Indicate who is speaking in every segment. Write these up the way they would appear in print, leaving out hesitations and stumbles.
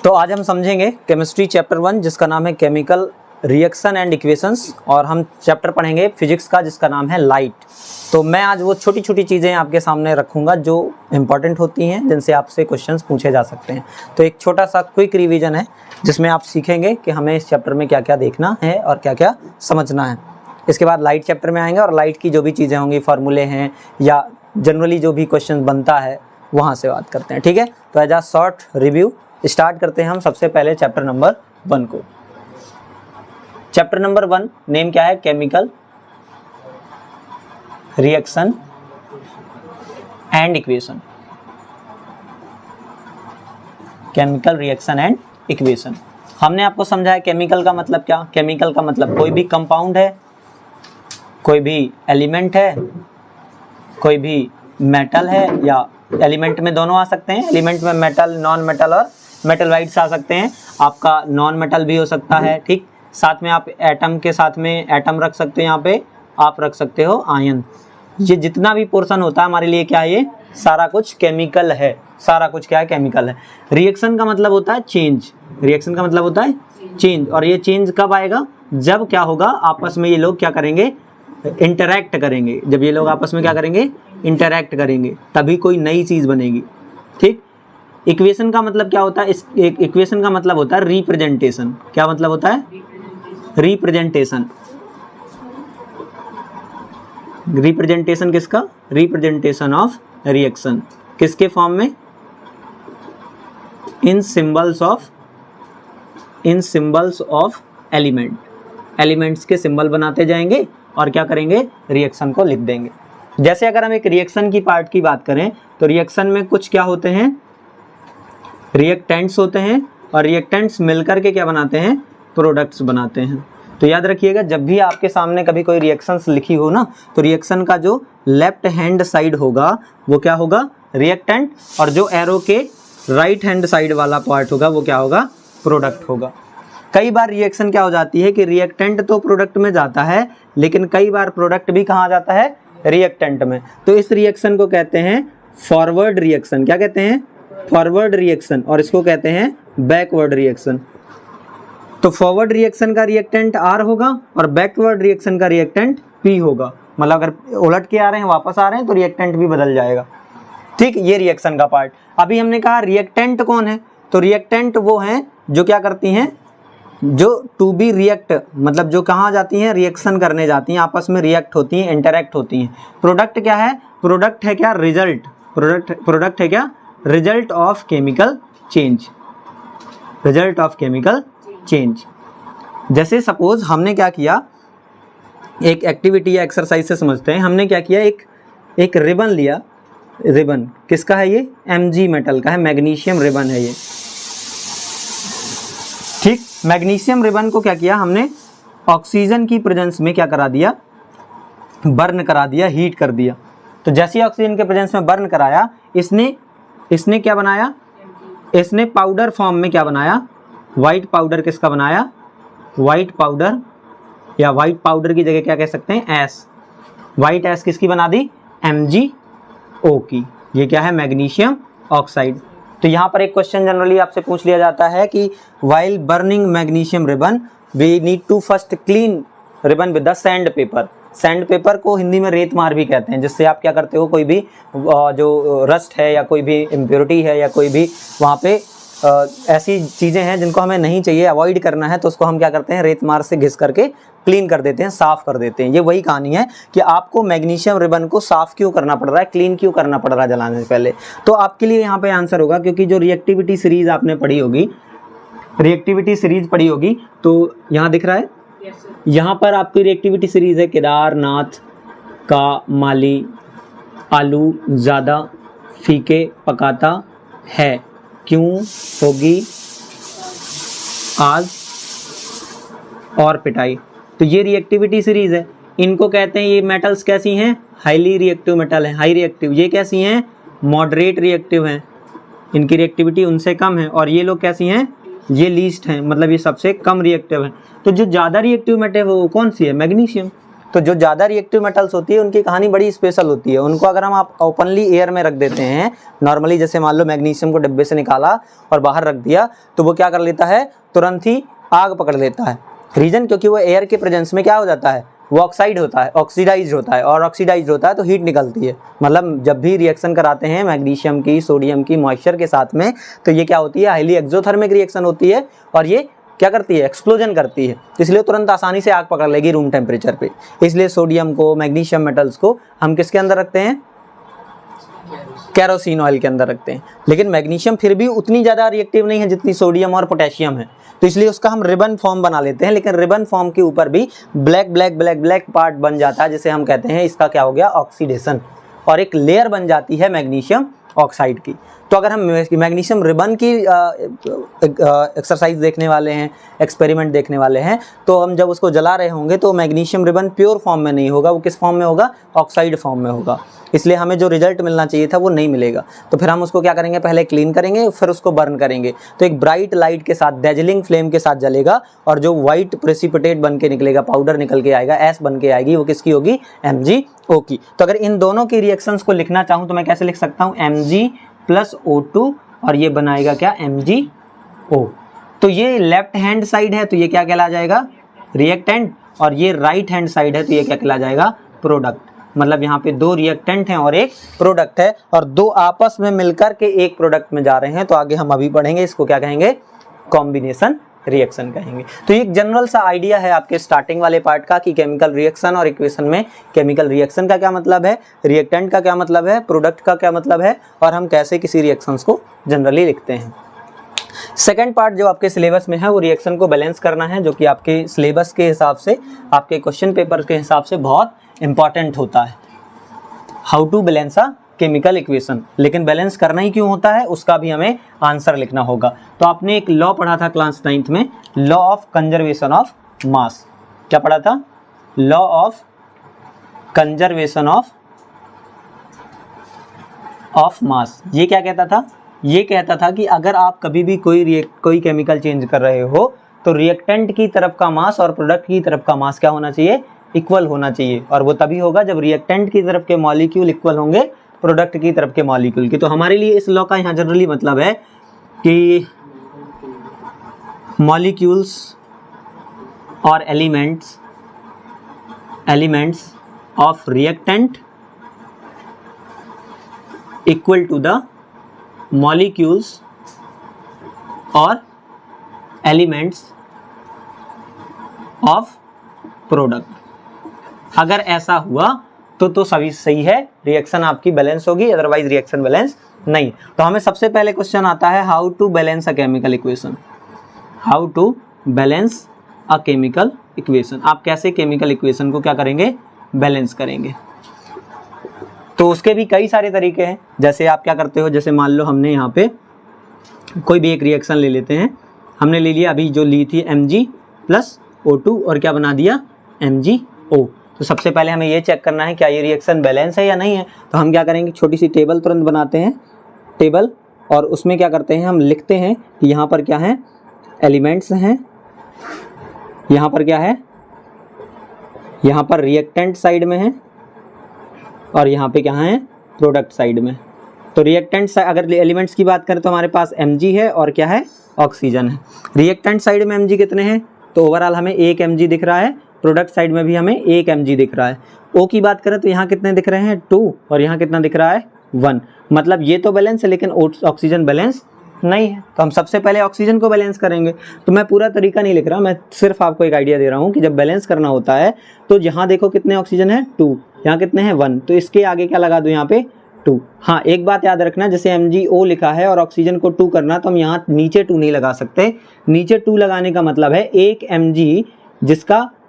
Speaker 1: तो आज हम समझेंगे केमिस्ट्री चैप्टर 1 जिसका नाम है केमिकल रिएक्शन एंड इक्वेशंस, और हम चैप्टर पढ़ेंगे फिजिक्स का जिसका नाम है लाइट। तो मैं आज वो छोटी छोटी चीज़ें आपके सामने रखूंगा जो इंपॉर्टेंट होती हैं, जिनसे आपसे क्वेश्चंस पूछे जा सकते हैं। तो एक छोटा सा क्विक रिवीजन है जिसमें आप सीखेंगे कि हमें इस चैप्टर में क्या क्या देखना है और क्या क्या समझना है। इसके बाद लाइट चैप्टर में आएंगे और लाइट की जो भी चीज़ें होंगी, फार्मूले हैं या जनरली जो भी क्वेश्चन बनता है वहाँ से बात करते हैं। ठीक है, तो as a short review start करते हैं हम सबसे पहले चैप्टर नंबर 1 को। चैप्टर नंबर 1 नेम क्या है? Chemical reaction and equation. Chemical reaction and equation हमने आपको समझाया केमिकल का मतलब क्या। केमिकल का मतलब कोई भी कंपाउंड है, कोई भी एलिमेंट है, कोई भी मेटल है, या एलिमेंट में दोनों आ सकते हैं। एलिमेंट में मेटल, नॉन मेटल और मेटलवाइड्स आ सकते हैं। आपका नॉन मेटल भी हो सकता है। ठीक, साथ में आप एटम के साथ में एटम रख सकते हैं, यहाँ पे आप रख सकते हो आयन। ये जितना भी पोर्शन होता है हमारे लिए क्या है, ये सारा कुछ केमिकल है। सारा कुछ क्या है? केमिकल है। रिएक्शन का मतलब होता है चेंज। रिएक्शन का मतलब होता है चेंज, और ये चेंज कब आएगा? जब क्या होगा, आपस में ये लोग क्या करेंगे? इंटरैक्ट करेंगे। जब ये लोग आपस में क्या करेंगे? इंटरैक्ट करेंगे, तभी कोई नई चीज़ बनेगी। ठीक, इक्वेशन का मतलब क्या होता है? इस इक्वेशन का मतलब होता है रिप्रेजेंटेशन। क्या मतलब होता है? रिप्रेजेंटेशन। रिप्रेजेंटेशन किसका? Representation of reaction. किसके फॉर्म में? इन सिंबल्स ऑफ एलिमेंट। एलिमेंट्स के सिंबल बनाते जाएंगे और क्या करेंगे? रिएक्शन को लिख देंगे। जैसे अगर हम एक रिएक्शन की पार्ट की बात करें तो रिएक्शन में कुछ क्या होते हैं? रिएक्टेंट्स होते हैं, और रिएक्टेंट्स मिलकर के क्या बनाते हैं? प्रोडक्ट्स बनाते हैं। तो याद रखिएगा, जब भी आपके सामने कभी कोई रिएक्शंस लिखी हो ना, तो रिएक्शन का जो लेफ्ट हैंड साइड होगा वो क्या होगा? रिएक्टेंट, और जो एरो के राइट हैंड साइड वाला पार्ट होगा वो क्या होगा? प्रोडक्ट होगा। कई बार रिएक्शन क्या हो जाती है कि रिएक्टेंट तो प्रोडक्ट में जाता है, लेकिन कई बार प्रोडक्ट भी कहाँ जाता है? रिएक्टेंट में। तो इस रिएक्शन को कहते हैं फॉरवर्ड रिएक्शन। क्या कहते हैं? Forward reaction. और इसको कहते हैं बैकवर्ड रिएक्शन। तो फॉरवर्ड रिएक्शन का रिएक्टेंट R होगा और बैकवर्ड रिएक्शन का रिएक्टेंट P होगा। मतलब अगर उलट के आ रहे हैं, वापस आ रहे हैं, तो रिएक्टेंट भी बदल जाएगा। ठीक, ये रिएक्शन का पार्ट। अभी हमने कहा रिएक्टेंट कौन है? तो रिएक्टेंट वो हैं जो क्या करती हैं, जो टू बी रिएक्ट, मतलब जो कहाँ जाती हैं? रिएक्शन करने जाती हैं, आपस में रिएक्ट होती हैं, इंटरैक्ट होती हैं। प्रोडक्ट क्या है? प्रोडक्ट है क्या? रिजल्ट। प्रोडक्ट है क्या? Result of chemical change. Result of chemical change. जैसे सपोज हमने क्या किया, एक एक्टिविटी या एक्सरसाइज से समझते हैं। हमने क्या किया, एक रिबन लिया। रिबन किसका है? ये Mg मेटल का है, मैग्नीशियम रिबन है ये। ठीक, मैग्नीशियम रिबन को क्या किया हमने? ऑक्सीजन की प्रेजेंस में क्या करा दिया? बर्न करा दिया, हीट कर दिया। तो जैसे ही ऑक्सीजन के प्रेजेंस में बर्न कराया, इसने क्या बनाया? इसने पाउडर फॉर्म में क्या बनाया? White powder. किसका बनाया? वाइट पाउडर, या वाइट पाउडर की जगह क्या कह सकते हैं? एस। वाइट एस किसकी बना दी? MgO की। ये क्या है? Magnesium oxide. तो यहाँ पर एक क्वेश्चन जनरली आपसे पूछ लिया जाता है कि while burning magnesium ribbon we need to first clean ribbon with the sandpaper. Sandpaper को हिंदी में रेत मार भी कहते हैं, जिससे आप क्या करते हो, कोई भी जो रस्ट है या कोई भी इम्प्योरिटी है या कोई भी वहाँ पे ऐसी चीज़ें हैं जिनको हमें नहीं चाहिए, अवॉइड करना है, तो उसको हम क्या करते हैं? रेत मार से घिस करके क्लीन कर देते हैं, साफ़ कर देते हैं। ये वही कहानी है कि आपको मैग्नीशियम रिबन को साफ़ क्यों करना पड़ रहा है, क्लीन क्यों करना पड़ रहा है जलाने से पहले। तो आपके लिए यहाँ पे आंसर होगा, क्योंकि जो रिएक्टिविटी सीरीज आपने पढ़ी होगी, तो यहाँ दिख रहा है, यहाँ पर आपकी रिएक्टिविटी सीरीज है केदारनाथ का माली आलू ज़्यादा फीके पकाता है, क्यों होगी आग और पिटाई। तो ये रिएक्टिविटी सीरीज है। इनको कहते हैं, ये मेटल्स कैसी हैं? हाईली रिएक्टिव मेटल है, हाई रिएक्टिव। ये कैसी हैं? मॉडरेट रिएक्टिव हैं, इनकी रिएक्टिविटी उनसे कम है। और ये लोग कैसी हैं? ये लीस्ट हैं, मतलब ये सबसे कम रिएक्टिव हैं। तो जो ज़्यादा रिएक्टिव मेटल है वो कौन सी है? मैग्नीशियम। तो जो ज़्यादा रिएक्टिव मेटल्स होती है उनकी कहानी बड़ी स्पेशल होती है। उनको अगर हम आप ओपनली एयर में रख देते हैं नॉर्मली, जैसे मान लो मैग्नीशियम को डिब्बे से निकाला और बाहर रख दिया, तो वो क्या कर लेता है, तुरंत ही आग पकड़ लेता है। रीज़न क्योंकि वो एयर के प्रेजेंस में क्या हो जाता है, वो ऑक्साइड होता है, ऑक्सीडाइज होता है, और ऑक्सीडाइज होता है तो हीट निकलती है। मतलब जब भी रिएक्शन कराते हैं मैग्नीशियम की सोडियम की मॉइस्चर के साथ में, तो ये क्या होती है, हाईली एक्सोथर्मिक रिएक्शन होती है और ये क्या करती है, एक्सप्लोजन करती है, इसलिए तुरंत आसानी से आग पकड़ लेगी रूम टेम्परेचर पे। इसलिए सोडियम को, मैग्नीशियम मेटल्स को हम किसके अंदर रखते हैं, केरोसिन ऑयल के अंदर रखते हैं। लेकिन मैग्नीशियम फिर भी उतनी ज़्यादा रिएक्टिव नहीं है जितनी सोडियम और पोटेशियम है, तो इसलिए उसका हम रिबन फॉर्म बना लेते हैं। लेकिन रिबन फॉर्म के ऊपर भी black black black black part बन जाता है, जिसे हम कहते हैं इसका क्या हो गया, ऑक्सीडेशन, और एक लेयर बन जाती है मैग्नीशियम ऑक्साइड की। तो अगर हम मैग्नीशियम रिबन की एक्सरसाइज देखने वाले हैं, एक्सपेरिमेंट देखने वाले हैं, तो हम जब उसको जला रहे होंगे तो मैग्नीशियम रिबन प्योर फॉर्म में नहीं होगा, वो किस फॉर्म में होगा, ऑक्साइड फॉर्म में होगा। इसलिए हमें जो रिजल्ट मिलना चाहिए था वो नहीं मिलेगा। तो फिर हम उसको क्या करेंगे, पहले क्लीन करेंगे, फिर उसको बर्न करेंगे। तो एक ब्राइट लाइट के साथ, डैजलिंग फ्लेम के साथ जलेगा, और जो वाइट प्रेसिपिटेट बन के निकलेगा, पाउडर निकल के आएगा, ऐश बन के आएगी, वो किसकी होगी, MgO की। तो अगर इन दोनों की रिएक्शंस को लिखना चाहूँ तो मैं कैसे लिख सकता हूँ, Mg+O2, और ये बनाएगा क्या, MgO। तो ये लेफ्ट हैंड साइड है तो ये क्या कहला जाएगा, रिएक्टेंट, और ये राइट हैंड साइड है तो ये क्या कहला जाएगा, प्रोडक्ट। मतलब यहाँ पे दो रिएक्टेंट हैं और एक प्रोडक्ट है, और दो आपस में मिलकर के एक प्रोडक्ट में जा रहे हैं। तो आगे हम अभी पढ़ेंगे, इसको क्या कहेंगे, कॉम्बिनेशन रिएक्शन कहेंगे। तो एक जनरल सा आइडिया है आपके स्टार्टिंग वाले पार्ट का कि केमिकल रिएक्शन और इक्वेशन में केमिकल रिएक्शन का क्या मतलब है, रिएक्टेंट का क्या मतलब है, प्रोडक्ट का क्या मतलब है, और हम कैसे किसी रिएक्शंस को जनरली लिखते हैं। सेकंड पार्ट जो आपके सिलेबस में है वो रिएक्शन को बैलेंस करना है, जो कि आपके सिलेबस के हिसाब से, आपके क्वेश्चन पेपर के हिसाब से बहुत इंपॉर्टेंट होता है। How to balance a chemical equation. लेकिन बैलेंस करना ही क्यों होता है, उसका भी हमें आंसर लिखना होगा। तो आपने एक लॉ पढ़ा था क्लास 9th में, law of conservation of mass. क्या पढ़ा था, law of conservation of mass. ये क्या कहता था, ये कहता था कि अगर आप कभी भी कोई केमिकल चेंज कर रहे हो तो रिएक्टेंट की तरफ का मास और प्रोडक्ट की तरफ का मास क्या होना चाहिए, इक्वल होना चाहिए। और वो तभी होगा जब रिएक्टेंट की तरफ के मॉलिक्यूल इक्वल होंगे प्रोडक्ट की तरफ के मॉलिक्यूल की। तो हमारे लिए इस लॉ का यहाँ जनरली मतलब है कि मॉलिक्यूल्स और elements of reactant equal to the molecules और एलिमेंट्स ऑफ प्रोडक्ट। अगर ऐसा हुआ तो सभी सही है, रिएक्शन आपकी बैलेंस होगी, अदरवाइज रिएक्शन बैलेंस नहीं। तो हमें सबसे पहले क्वेश्चन आता है, how to balance a chemical equation. How to balance a chemical equation, आप कैसे केमिकल इक्वेशन को क्या करेंगे, बैलेंस करेंगे। तो उसके भी कई सारे तरीके हैं। जैसे आप क्या करते हो, जैसे मान लो हमने यहाँ पे कोई भी एक रिएक्शन ले लेते हैं, हमने ले लिया अभी जो ली थी Mg+O2 और क्या बना दिया, MgO। तो सबसे पहले हमें ये चेक करना है क्या ये रिएक्शन बैलेंस है या नहीं है। तो हम क्या करेंगे, छोटी सी टेबल तुरंत बनाते हैं, टेबल, और उसमें क्या करते हैं, हम लिखते हैं कि यहाँ पर क्या है, एलिमेंट्स हैं, यहाँ पर क्या है, यहाँ पर रिएक्टेंट साइड में है, और यहाँ पे क्या है, प्रोडक्ट साइड में। तो रिएक्टेंट अगर एलिमेंट्स की बात करें तो हमारे पास Mg है और क्या है, ऑक्सीजन है। रिएक्टेंट साइड में Mg कितने हैं, तो ओवरऑल हमें 1 Mg दिख रहा है, प्रोडक्ट साइड में भी हमें 1 Mg दिख रहा है। O की बात करें तो यहाँ कितने दिख रहे हैं, 2, और यहाँ कितना दिख रहा है, 1। मतलब ये तो बैलेंस है लेकिन ऑक्सीजन बैलेंस नहीं है। तो हम सबसे पहले ऑक्सीजन को बैलेंस करेंगे। तो मैं पूरा तरीका नहीं लिख रहा, मैं सिर्फ आपको एक आइडिया दे रहा हूँ कि जब बैलेंस करना होता है तो यहाँ देखो कितने ऑक्सीजन है, 2, यहाँ कितने हैं, 1, तो इसके आगे क्या लगा दूँ, यहाँ पे 2। हाँ, एक बात याद रखना, जैसे MgO लिखा है और ऑक्सीजन को 2 करना, तो हम यहाँ नीचे 2 नहीं लगा सकते। नीचे 2 लगाने का मतलब है 1 Mg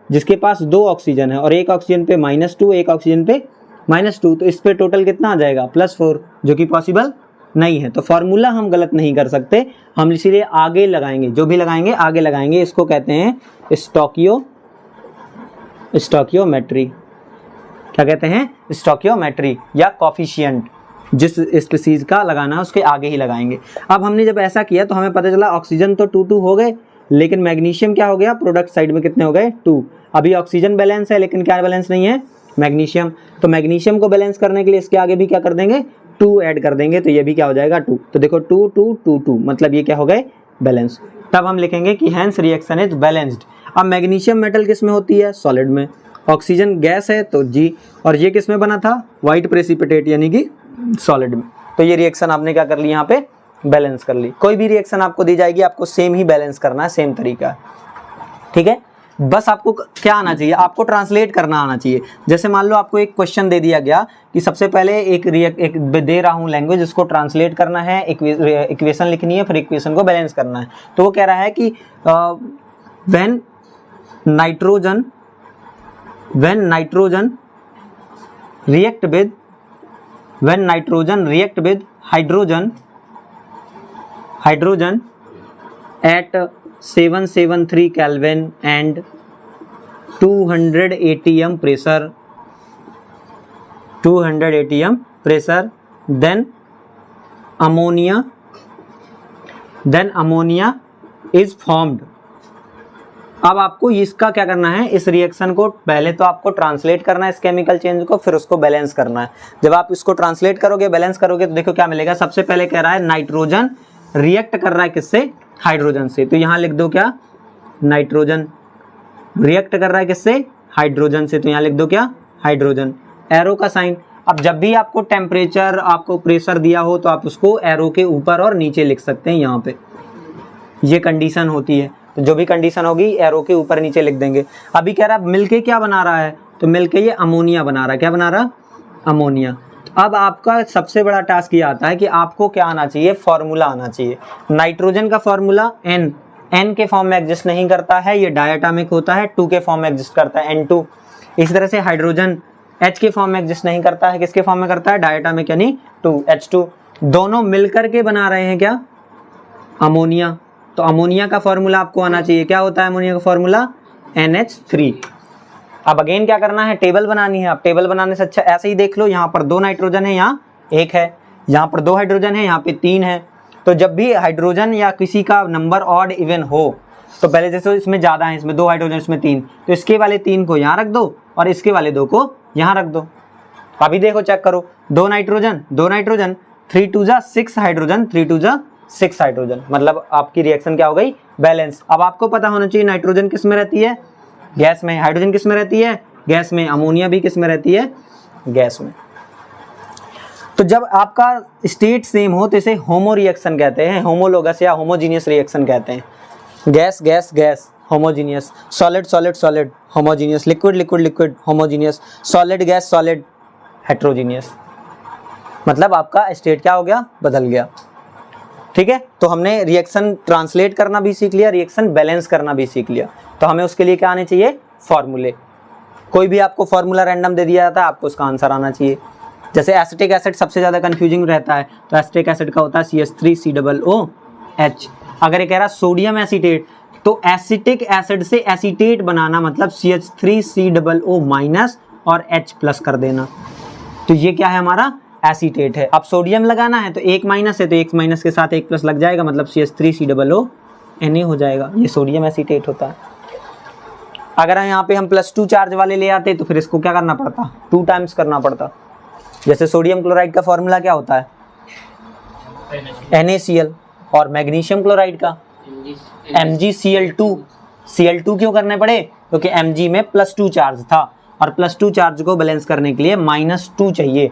Speaker 1: जिसके पास 2 ऑक्सीजन है, और एक ऑक्सीजन पे -2, एक ऑक्सीजन पे -2, तो इस पे टोटल कितना आ जाएगा, +4, जो कि पॉसिबल नहीं है। तो फॉर्मूला हम गलत नहीं कर सकते, हम इसीलिए आगे लगाएंगे, जो भी लगाएंगे आगे लगाएंगे। इसको कहते हैं स्टोकियोमेट्री। क्या कहते हैं, स्टोकियोमेट्री या कॉफिशिएंट। जिस स्पीसीज का लगाना है उसके आगे ही लगाएंगे। अब हमने जब ऐसा किया तो हमें पता चला ऑक्सीजन तो 2 हो गए, लेकिन मैग्नीशियम क्या हो गया, प्रोडक्ट साइड में कितने हो गए, 2। अभी ऑक्सीजन बैलेंस है लेकिन क्या बैलेंस नहीं है, मैग्नीशियम। तो मैग्नीशियम को बैलेंस करने के लिए इसके आगे भी क्या कर देंगे, 2 ऐड कर देंगे, तो ये भी क्या हो जाएगा 2। तो देखो 2 2 2 2 मतलब ये क्या हो गए, बैलेंस। तब हम लिखेंगे कि हैंस रिएक्शन इज बैलेंस्ड। अब मैग्नीशियम मेटल किस में होती है, सॉलिड में। ऑक्सीजन गैस है तो जी, और ये किस में बना था, वाइट प्रेसिपिटेट यानी कि सॉलिड में। तो ये रिएक्शन आपने क्या कर ली, यहाँ पे बैलेंस कर ली। कोई भी रिएक्शन आपको दी जाएगी आपको सेम ही बैलेंस करना है, सेम तरीका है, ठीक है। बस आपको क्या आना चाहिए, आपको ट्रांसलेट करना आना चाहिए। जैसे मान लो आपको एक क्वेश्चन दे दिया गया कि सबसे पहले एक दे रहा हूँ लैंग्वेज, इसको ट्रांसलेट करना है, इक्वेशन लिखनी है, फिर इक्वेशन को बैलेंस करना है। तो वो कह रहा है कि when nitrogen react with hydrogen at 773 Kelvin and 200 atm pressure, then ammonia is formed। अब आपको इसका क्या करना है, इस रिएक्शन को पहले तो आपको ट्रांसलेट करना है इस केमिकल चेंज को, फिर उसको बैलेंस करना है। जब आप इसको ट्रांसलेट करोगे, बैलेंस करोगे, तो देखो क्या मिलेगा। सबसे पहले कह रहा है नाइट्रोजन रिएक्ट कर रहा है किससे, हाइड्रोजन से, तो यहाँ लिख दो क्या, नाइट्रोजन रिएक्ट कर रहा है किससे, हाइड्रोजन से, तो यहाँ लिख दो क्या, हाइड्रोजन, एरो का साइन। अब जब भी आपको टेम्परेचर, आपको प्रेशर दिया हो तो आप उसको एरो के ऊपर और नीचे लिख सकते हैं, यहाँ पे ये कंडीशन होती है। तो जो भी कंडीशन होगी एरो के ऊपर नीचे लिख देंगे। अभी कह रहा है मिलके क्या बना रहा है, तो मिलके ये अमोनिया बना रहा है। क्या बना रहा, अमोनिया। अब आपका सबसे बड़ा टास्क ये आता है कि आपको क्या आना चाहिए, फॉर्मूला आना चाहिए। नाइट्रोजन का फॉर्मूला एन के फॉर्म में एग्जिस्ट नहीं करता है, ये डायटोमिक होता है, 2 के फॉर्म में एग्जिस्ट करता है, N2। इसी तरह से हाइड्रोजन H के फॉर्म में एग्जिस्ट नहीं करता है, किसके फॉर्म में करता है, डायटोमिक यानी 2 H2। दोनों मिलकर के बना रहे हैं क्या, अमोनिया। तो अमोनिया का फॉर्मूला आपको आना चाहिए, क्या होता है अमोनिया का फॉर्मूला, NH3। अब अगेन क्या करना है, टेबल बनानी है। आप टेबल बनाने से अच्छा ऐसे ही देख लो, यहाँ पर 2 नाइट्रोजन है, यहाँ 1 है, यहाँ पर 2 हाइड्रोजन है, यहाँ पे 3 है। तो जब भी हाइड्रोजन या किसी का नंबर ऑड इवन हो, तो पहले जैसे इसमें ज़्यादा है, इसमें 2 हाइड्रोजन, इसमें 3, तो इसके वाले 3 को यहाँ रख दो और इसके वाले 2 को यहाँ रख दो। अभी देखो चेक करो, 2 नाइट्रोजन 3 2 जा 6 हाइड्रोजन, 3 2 जा 6 हाइड्रोजन, मतलब आपकी रिएक्शन क्या हो गई, बैलेंस। अब आपको पता होना चाहिए नाइट्रोजन किस में रहती है, गैस में, हाइड्रोजन किस में रहती है, गैस में, अमोनिया भी किस में रहती है, गैस में। तो जब आपका स्टेट सेम हो तो इसे होमो रिएक्शन कहते हैं, होमोलोगस या होमोजीनियस रिएक्शन कहते हैं। Gas gas gas homogeneous, solid solid solid homogeneous, liquid liquid liquid homogeneous, solid gas solid heterogeneous. मतलब आपका स्टेट क्या हो गया, बदल गया, ठीक है। तो हमने रिएक्शन ट्रांसलेट करना भी सीख लिया, रिएक्शन बैलेंस करना भी सीख लिया। तो हमें उसके लिए क्या आने चाहिए, फॉर्मूले। कोई भी आपको फॉर्मूला रैंडम दे दिया जाता है, आपको उसका आंसर आना चाहिए। जैसे एसिटिक एसिड सबसे ज़्यादा कंफ्यूजिंग रहता है, तो एसिटिक एसिड का होता है CH3COOH। अगर ये कह रहा सोडियम एसीटेट, तो एसिटिक एसिड से एसीटेट बनाना मतलब CH3COO- और H+ कर देना, तो ये क्या है, हमारा एसीटेट है। अब सोडियम लगाना है तो 1 माइनस है, तो 1 माइनस के साथ 1+ लग जाएगा, मतलब CH3COO हो जाएगा, ये सोडियम एसीटेट होता है। अगर यहाँ पे हम +2 चार्ज वाले ले आते तो फिर इसको क्या करना पड़ता, 2 टाइम्स करना पड़ता। जैसे सोडियम क्लोराइड का फॉर्मूला क्या होता है, NaCl, और मैग्नीशियम क्लोराइड का MgCl2। Cl2 क्यों करने पड़े, क्योंकि Mg में +2 चार्ज था, और +2 चार्ज को बैलेंस करने के लिए -2 चाहिए,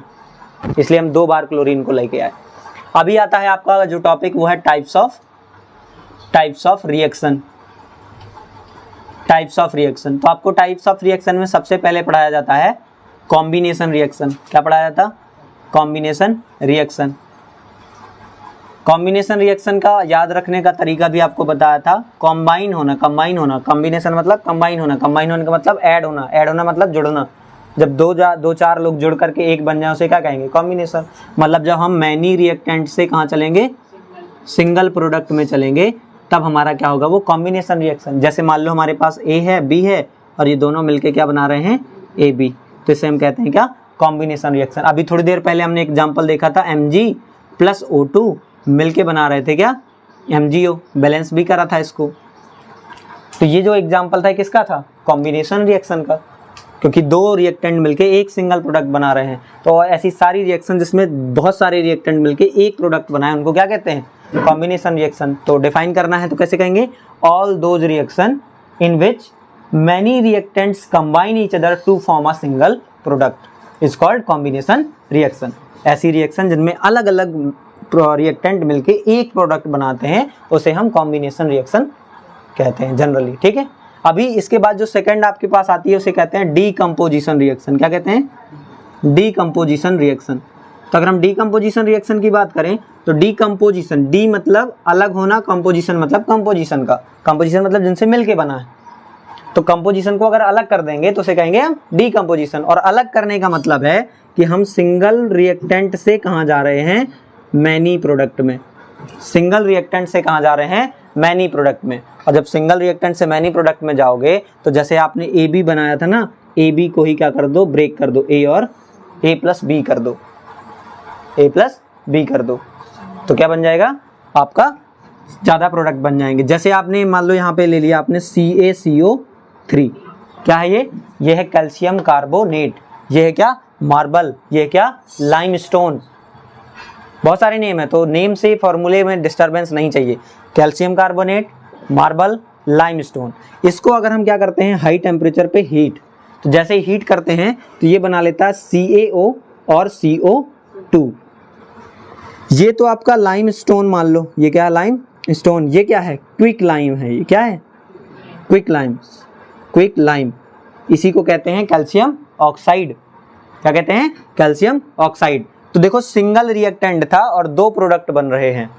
Speaker 1: इसलिए हम 2 बार क्लोरीन को लेके आए। अभी आता है आपका जो टॉपिक, वो है types of reaction. Types of reaction, तो आपको टाइप्स ऑफ रिएक्शन में सबसे पहले पढ़ाया जाता है कॉम्बिनेशन रिएक्शन। क्या पढ़ाया जाता, कॉम्बिनेशन रिएक्शन। कॉम्बिनेशन रिएक्शन का याद रखने का तरीका भी आपको बताया था, कंबाइन होना। कॉम्बिनेशन मतलब कंबाइन होने का मतलब ऐड होना मतलब जुड़ना। जब 2-4 लोग जुड़ करके एक बन जाए उसे क्या कहेंगे, कॉम्बिनेशन। मतलब जब हम मैनी रिएक्टेंट से कहाँ चलेंगे, सिंगल प्रोडक्ट में चलेंगे, तब हमारा क्या होगा, वो कॉम्बिनेशन रिएक्शन। जैसे मान लो हमारे पास A है, B है, और ये दोनों मिलके क्या बना रहे हैं, AB, तो इसे हम कहते हैं क्या, कॉम्बिनेशन रिएक्शन। अभी थोड़ी देर पहले हमने एग्जांपल देखा था, Mg + O2 मिलके बना रहे थे क्या, MgO, बैलेंस भी करा था इसको। तो ये जो एग्जांपल था किसका था, कॉम्बिनेशन रिएक्शन का, क्योंकि दो रिएक्टेंट मिलके एक सिंगल प्रोडक्ट बना रहे हैं। तो ऐसी सारी रिएक्शन जिसमें बहुत सारे रिएक्टेंट मिलके एक प्रोडक्ट बनाए उनको क्या कहते हैं? Combination reaction. तो डिफाइन करना है तो कैसे कहेंगे? All those reaction in which many reactants combine each other to form a single product is called combination reaction. ऐसी रिएक्शन जिनमें अलग अलग रिएक्टेंट मिलके एक प्रोडक्ट बनाते हैं उसे हम कॉम्बिनेशन रिएक्शन कहते हैं जनरली। ठीक है, अभी इसके बाद जो सेकंड आपके पास आती है उसे कहते हैं डीकम्पोजिशन रिएक्शन। क्या कहते हैं? Decomposition reaction. तो अगर हम डीकम्पोजिशन रिएक्शन की बात करें तो डीकम्पोजिशन, डी मतलब अलग होना, कंपोजिशन मतलब कंपोजिशन का, कंपोजिशन मतलब जिनसे मिलके बना है। तो कंपोजिशन को अगर अलग कर देंगे तो उसे कहेंगे हम डीकम्पोजिशन। और अलग करने का मतलब है कि हम सिंगल रिएक्टेंट से कहाँ जा रहे हैं? मैनी प्रोडक्ट में। सिंगल रिएक्टेंट से कहाँ जा रहे हैं? मैनी प्रोडक्ट में। और जब सिंगल रिएक्टेंट से मैनी प्रोडक्ट में जाओगे तो जैसे आपने ए बी बनाया था ना, ए बी को ही क्या कर दो? ब्रेक कर दो, ए और ए प्लस बी कर दो, ए प्लस बी कर दो, तो क्या बन जाएगा? आपका ज़्यादा प्रोडक्ट बन जाएंगे। जैसे आपने मान लो यहाँ पे ले लिया आपने CaCO3, क्या है ये? ये है कैल्शियम कार्बोनेट, ये है क्या? मार्बल, ये है क्या? लाइमस्टोन। बहुत सारे नेम है तो नेम से फॉर्मूले में डिस्टरबेंस नहीं चाहिए। Calcium carbonate, marble, limestone. इसको अगर हम क्या करते हैं? हाई टेम्परेचर पे हीट, तो जैसे हीट करते हैं तो ये बना लेता है CaO और CO2। ये तो आपका लाइम स्टोन मान लो, ये क्या है? Lime stone. ये क्या है? क्विक लाइम है। ये क्या है? Quick lime, quick lime. इसी को कहते हैं कैल्शियम ऑक्साइड। क्या कहते हैं? Calcium oxide. तो देखो सिंगल रिएक्टेंट था और दो प्रोडक्ट बन रहे हैं,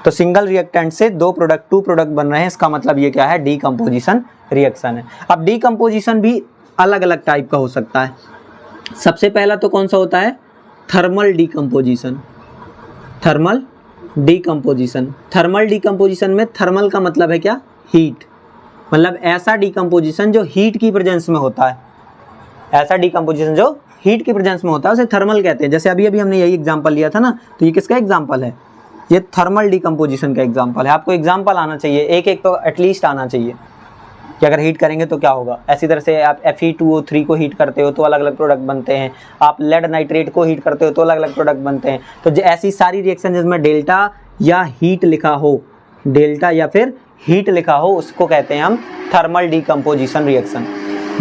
Speaker 1: तो सिंगल रिएक्टेंट से दो प्रोडक्ट, टू प्रोडक्ट बन रहे हैं, इसका मतलब ये क्या है? डीकम्पोजिशन रिएक्शन है। अब डीकम्पोजिशन भी अलग अलग टाइप का हो सकता है। सबसे पहला तो कौन सा होता है? Thermal decomposition. Thermal decomposition. Thermal decomposition में थर्मल का मतलब है क्या? हीट। मतलब ऐसा डीकम्पोजिशन जो हीट की प्रेजेंस में होता है, ऐसा डीकम्पोजिशन जो हीट की प्रेजेंस में होता है उसे थर्मल कहते हैं। जैसे अभी अभी हमने यही एग्जांपल लिया था ना, तो ये किसका एग्जांपल है? ये थर्मल डीकम्पोजिशन का एग्जांपल है। आपको एग्जांपल आना चाहिए, एक एक तो एटलीस्ट आना चाहिए कि अगर हीट करेंगे तो क्या होगा। ऐसी तरह से आप Fe2O3 को हीट करते हो तो अलग अलग प्रोडक्ट बनते हैं, आप लेड नाइट्रेट को हीट करते हो तो अलग अलग प्रोडक्ट बनते हैं। तो ऐसी सारी रिएक्शन जिसमें डेल्टा या हीट लिखा हो, डेल्टा या फिर हीट लिखा हो, उसको कहते हैं हम थर्मल डीकम्पोजिशन रिएक्शन।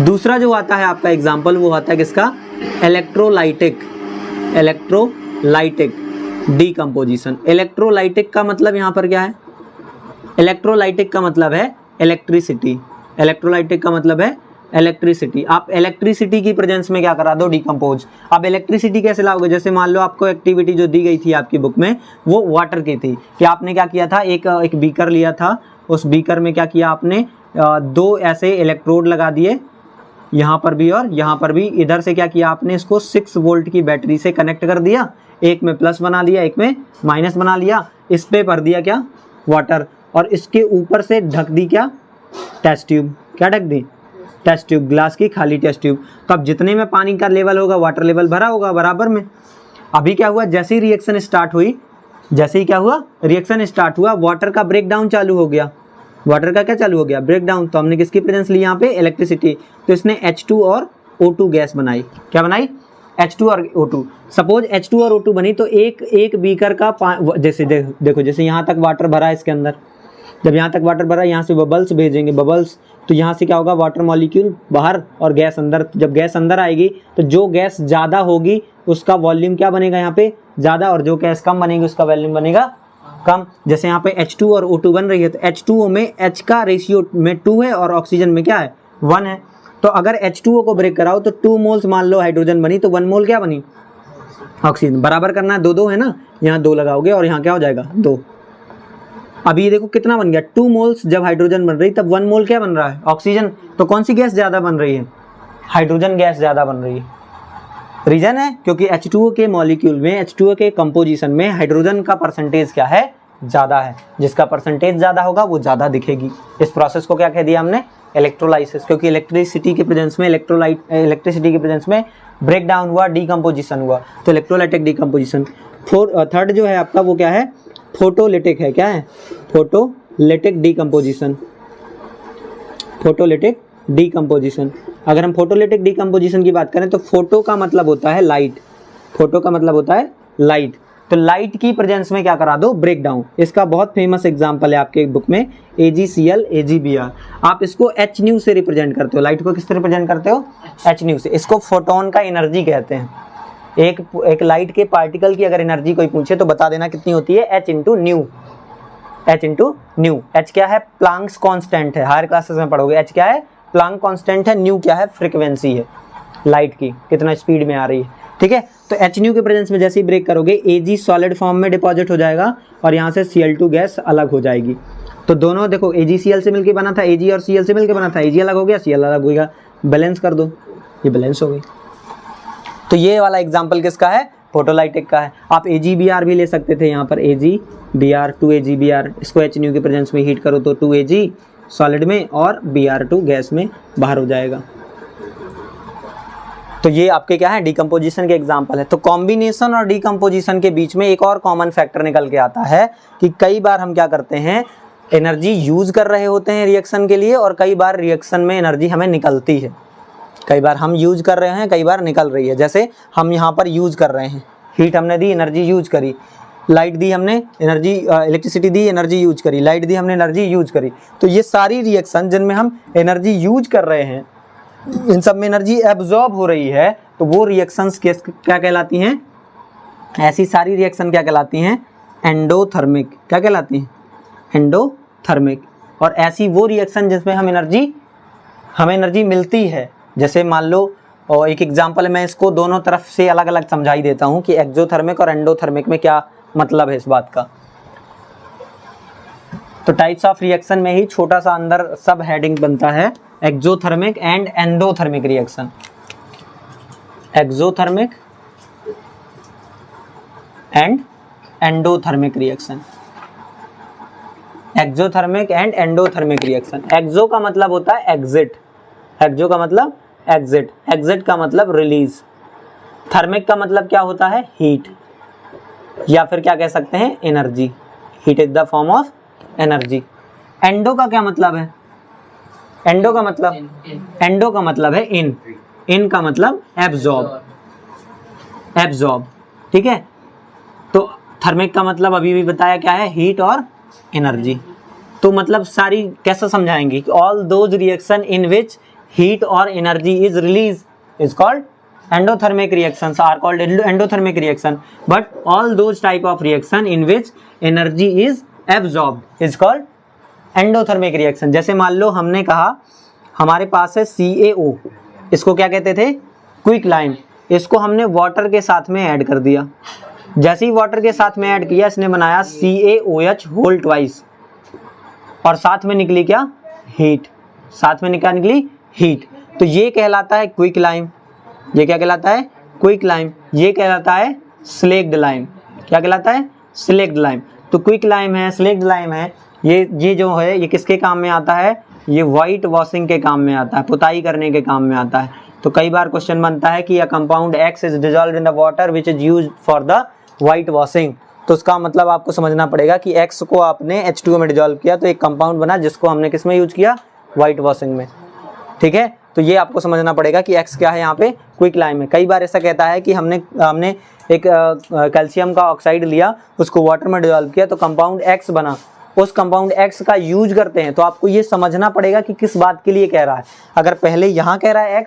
Speaker 1: दूसरा जो आता है आपका एग्जाम्पल वो आता है किसका? Electrolytic, electrolytic decomposition. इलेक्ट्रोलाइटिक का मतलब यहाँ पर क्या है? इलेक्ट्रोलाइटिक का मतलब है इलेक्ट्रिसिटी। इलेक्ट्रोलाइटिक का मतलब है इलेक्ट्रिसिटी। आप इलेक्ट्रिसिटी की प्रेजेंस में क्या करा दो? डीकम्पोज। अब इलेक्ट्रिसिटी कैसे लाओगे? जैसे मान लो आपको एक्टिविटी जो दी गई थी आपकी बुक में वो वाटर की थी, कि आपने क्या किया था? एक बीकर लिया था, उस बीकर में क्या किया आपने? दो ऐसे इलेक्ट्रोड लगा दिए, यहाँ पर भी और यहाँ पर भी। इधर से क्या किया आपने? इसको 6 वोल्ट की बैटरी से कनेक्ट कर दिया, एक में प्लस बना लिया, एक में माइनस बना लिया। इस पे भर दिया क्या? वाटर। और इसके ऊपर से ढक दी क्या? Test tube. क्या ढक दी? टेस्ट ट्यूब, ग्लास की खाली टेस्ट ट्यूब। तो अब जितने में पानी का लेवल होगा, वाटर लेवल भरा होगा बराबर में। अभी क्या हुआ? जैसे ही रिएक्शन स्टार्ट हुई, जैसे ही क्या हुआ? रिएक्शन स्टार्ट हुआ, वाटर का ब्रेक डाउन चालू हो गया। वाटर का क्या चालू हो गया? Break down. तो हमने किसकी प्रेजेंस ली यहाँ पे? इलेक्ट्रिसिटी। तो इसने H2 और O2 गैस बनाई। क्या बनाई? H2 और O2। सपोज H2 और O2 बनी तो एक बीकर का जैसे देखो जैसे यहाँ तक वाटर भरा है इसके अंदर, जब यहाँ तक वाटर भरा, यहाँ से बबल्स भेजेंगे, बबल्स, तो यहाँ से क्या होगा? वाटर मॉलिक्यूल बाहर और गैस अंदर। जब गैस अंदर आएगी तो जो गैस ज़्यादा होगी उसका वॉल्यूम क्या बनेगा? यहाँ पे ज़्यादा, और जो गैस कम बनेगी उसका वॉल्यूम बनेगा कम। जैसे यहाँ पे H2 और O2 बन रही है तो H2O में H का रेशियो में 2 है और ऑक्सीजन में क्या है? 1 है। तो अगर H2O को ब्रेक कराओ तो 2 मोल्स मान लो हाइड्रोजन बनी, तो 1 मोल क्या बनी? ऑक्सीजन। बराबर करना है, 2 है ना, यहाँ 2 लगाओगे और यहाँ क्या हो जाएगा? 2। अभी ये देखो कितना बन गया? 2 मोल्स जब हाइड्रोजन बन रही तब 1 मोल क्या बन रहा है? ऑक्सीजन। तो कौन सी गैस ज़्यादा बन रही है? हाइड्रोजन गैस ज़्यादा बन रही है। रीजन है क्योंकि H2O के मॉलिक्यूल में, H2O के कंपोजिशन में हाइड्रोजन का परसेंटेज क्या है? ज़्यादा है। जिसका परसेंटेज ज़्यादा होगा वो ज़्यादा दिखेगी। इस प्रोसेस को क्या कह दिया हमने? इलेक्ट्रोलाइसिस। क्योंकि इलेक्ट्रिसिटी के प्रेजेंस में, इलेक्ट्रिसिटी के प्रेजेंस में ब्रेक डाउन हुआ, डीकम्पोजिशन हुआ, तो इलेक्ट्रोलाइटिक डीकम्पोजिशन। थर्ड जो है आपका वो क्या है? फोटोलिटिक है। क्या है? Photolytic decomposition. Photolytic decomposition. अगर हम फोटोलिटिक डीकम्पोजिशन की बात करें तो फोटो का मतलब होता है लाइट, फोटो का मतलब होता है लाइट, तो लाइट की प्रेजेंस में क्या करा दो, ब्रेक डाउन। इसका बहुत फेमस एग्जांपल है आपके बुक में AgCl AgBr। आप इसको H न्यू से रिप्रेजेंट करते हो, लाइट को किससे रिप्रेजेंट करते हो, H न्यू से। इसको फोटोन का एनर्जी कहते हैं। एक लाइट के पार्टिकल की अगर एनर्जी कोई पूछे तो बता देना कितनी होती है, H into new, H into new. H क्या है, प्लांक्स कांस्टेंट है, हायर क्लासेस में पढ़ोगे। H क्या है, प्लांक कांस्टेंट है। न्यू क्या है, फ्रीक्वेंसी है लाइट की, कितना स्पीड में आ रही है, ठीक है। तो H न्यू के प्रेजेंस में जैसे ही ब्रेक करोगे Ag सॉलिड फॉर्म में डिपॉजिट हो जाएगा और यहाँ से Cl2 गैस अलग हो जाएगी। तो दोनों देखो AgCl से मिलकर बना था, Ag और Cl से मिलकर बना था, Ag अलग हो गया, Cl अलग हो गया, बैलेंस कर दो, ये बैलेंस हो गई। तो ये वाला एग्जाम्पल किसका है, फोटोलाइटिक का है। आप AgBr भी ले सकते थे यहाँ पर, AgBr 2AgBr, इसको H न्यू के प्रेजेंस में हीट करो तो 2Ag सॉलिड में और Br2 गैस में बाहर हो जाएगा। तो ये आपके क्या है, डीकम्पोजिशन के एग्जाम्पल है। तो कॉम्बिनेशन और डीकम्पोजिशन के बीच में एक और कॉमन फैक्टर निकल के आता है कि कई बार हम क्या करते हैं, एनर्जी यूज कर रहे होते हैं रिएक्शन के लिए, और कई बार रिएक्शन में एनर्जी हमें निकलती है। कई बार हम यूज कर रहे हैं, कई बार निकल रही है। जैसे हम यहाँ पर यूज कर रहे हैं, हीट हमने दी, एनर्जी यूज करी, लाइट दी हमने, एनर्जी इलेक्ट्रिसिटी दी, एनर्जी यूज करी, लाइट दी हमने, एनर्जी यूज करी। तो ये सारी रिएक्शन जिनमें हम एनर्जी यूज कर रहे हैं, इन सब में एनर्जी एब्जॉर्ब हो रही है, तो वो रिएक्शंस क्या कहलाती हैं, ऐसी सारी रिएक्शन क्या कहलाती हैं, एंडोथर्मिक। क्या कहलाती हैं, एंडोथर्मिक। और ऐसी वो रिएक्शन जिसमें हमें एनर्जी मिलती है, जैसे मान लो, और एक एग्जांपल मैं इसको दोनों तरफ से अलग अलग समझाई देता हूँ कि एक्सोथर्मिक और एंडोथर्मिक में क्या मतलब है इस बात का। तो टाइप्स ऑफ रिएक्शन में ही छोटा सा अंदर सब हेडिंग बनता है, exothermic and endothermic reaction. Exothermic and endothermic reaction, exothermic and endothermic reaction. Exo का मतलब होता है एग्जिट, एक्सो का मतलब एग्जिट, एग्जिट का मतलब रिलीज। थर्मिक का मतलब क्या होता है, हीट, या फिर क्या कह सकते हैं, energy. Heat is the form of energy. Endo का क्या मतलब है, एंडो का मतलब है इन, इन का मतलब एब्जॉर्ब, एब्जॉर्ब, ठीक है। तो थर्मिक का मतलब अभी भी बताया क्या है, हीट और एनर्जी। तो मतलब सारी कैसे समझाएंगे, all those reaction in which heat और energy is release is called endothermic reactions are called endothermic reaction, but all those type of reaction in which energy is absorbed is called endothermic reaction। जैसे मान लो हमने कहा हमारे पास है CaO, इसको क्या कहते थे, क्विक लाइम, इसको हमने वाटर के साथ में ऐड कर दिया। जैसे ही वाटर के साथ में ऐड किया, इसने बनाया CaOH होल ट्वाइस, और साथ में निकली क्या, हीट, साथ में निकली हीट। तो ये कहलाता है क्विक लाइम, ये क्या कहलाता है, क्विक लाइम। ये कहलाता है स्लेक्ड लाइम, क्या कहलाता है, स्लेक्ड लाइम। तो क्विक लाइम है, स्लेक्ड लाइम है, ये जो है ये किसके काम में आता है, ये वाइट वॉशिंग के काम में आता है, पुताई करने के काम में आता है। तो कई बार क्वेश्चन बनता है कि a compound X is dissolved in the water which is used for the white washing. तो उसका मतलब आपको समझना पड़ेगा कि X को आपने H2O में डिजॉल्व किया तो एक कंपाउंड बना जिसको हमने किस में यूज किया, वाइट वॉशिंग में, ठीक है। तो ये आपको समझना पड़ेगा कि X क्या है यहाँ पे, क्विक लाइम है। कई बार ऐसा कहता है कि हमने एक कैल्शियम का ऑक्साइड लिया, उसको वाटर में डिजॉल्व किया तो कंपाउंड X बना, उस कंपाउंड X का यूज करते हैं। तो आपको ये समझना पड़ेगा कि किस बात के लिए कह रहा है। अगर पहले यहाँ कह रहा है X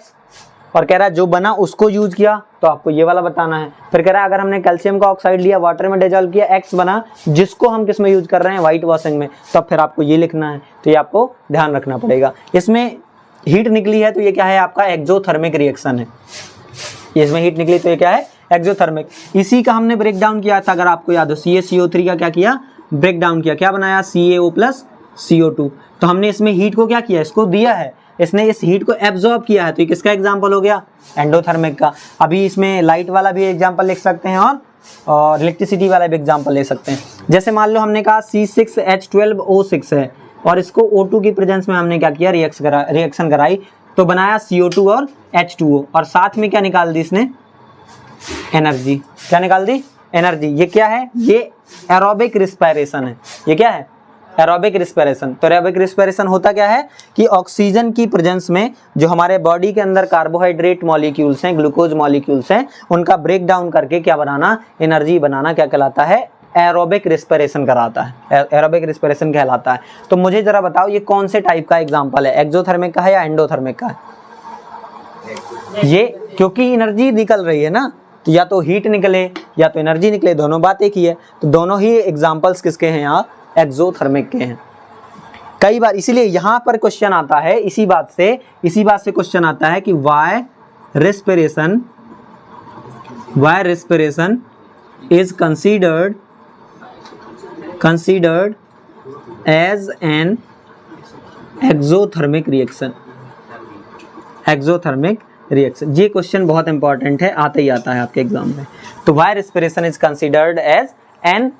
Speaker 1: और कह रहा है जो बना उसको यूज किया, तो आपको ये वाला बताना है। फिर कह रहा है अगर हमने कैल्शियम का ऑक्साइड लिया, वाटर में डिजॉल्व किया, X बना, जिसको हम किस में यूज कर रहे हैं, वाइट वॉशिंग में, तब फिर आपको ये लिखना है। तो ये आपको ध्यान रखना पड़ेगा। इसमें हीट निकली है तो ये क्या है, आपका एक्सोथर्मिक रिएक्शन है। इसमें हीट निकली तो ये क्या है, एक्सोथर्मिक। इसी का हमने ब्रेक डाउन किया था, अगर आपको याद हो, CaCO3 का क्या किया, ब्रेक डाउन किया, क्या बनाया, CaO प्लस CO2। तो हमने इसमें हीट को क्या किया, इसको दिया है, इसने इस हीट को एब्जॉर्ब किया है। तो ये किसका एग्जाम्पल हो गया, एंडोथर्मिक का। अभी इसमें लाइट वाला भी एग्जाम्पल लिख सकते हैं और इलेक्ट्रिसिटी वाला भी एग्जाम्पल ले सकते हैं। जैसे मान लो हमने कहा C6H12O6 है और इसको O2 की प्रेजेंस में हमने क्या किया, रिएक्शन कराई, तो बनाया CO2 और H2O, और साथ में क्या निकाल दी इसने, एनर्जी। क्या निकाल दी, एनर्जी। ये क्या है, ये एरोबिक रिस्पायरेशन है। ये क्या है, एरोबिक रिस्पिरेशन। तो एरोबिक रिस्पिरेशन होता क्या है कि ऑक्सीजन की प्रेजेंस में जो हमारे बॉडी के अंदर कार्बोहाइड्रेट मॉलिक्यूल्स हैं, ग्लूकोज मॉलिक्यूल्स हैं, उनका ब्रेक डाउन करके क्या बनाना, एनर्जी बनाना, क्या कहलाता है, एरोबिक रिस्पिरेशन कराता है, एरोबिक रिस्पिरेशन कहलाता है। तो मुझे जरा बताओ ये कौन से टाइप का एग्जांपल है, एक्सोथर्मिक का है या एंडोथर्मिक का है? ये क्योंकि एनर्जी निकल रही है ना, तो या तो हीट निकले या तो एनर्जी निकले, दोनों बात एक ही है। तो दोनों ही एग्जांपल्स किसके हैं यहाँ, एक्सोथर्मिक के हैं। कई बार इसीलिए यहाँ पर क्वेश्चन आता है, इसी बात से क्वेश्चन आता है कि why respiration is considered as an exothermic reaction। Exothermic reaction, ये क्वेश्चन बहुत इंपॉर्टेंट है, आता ही आता है आपके एग्जाम में। तो why respiration is considered as an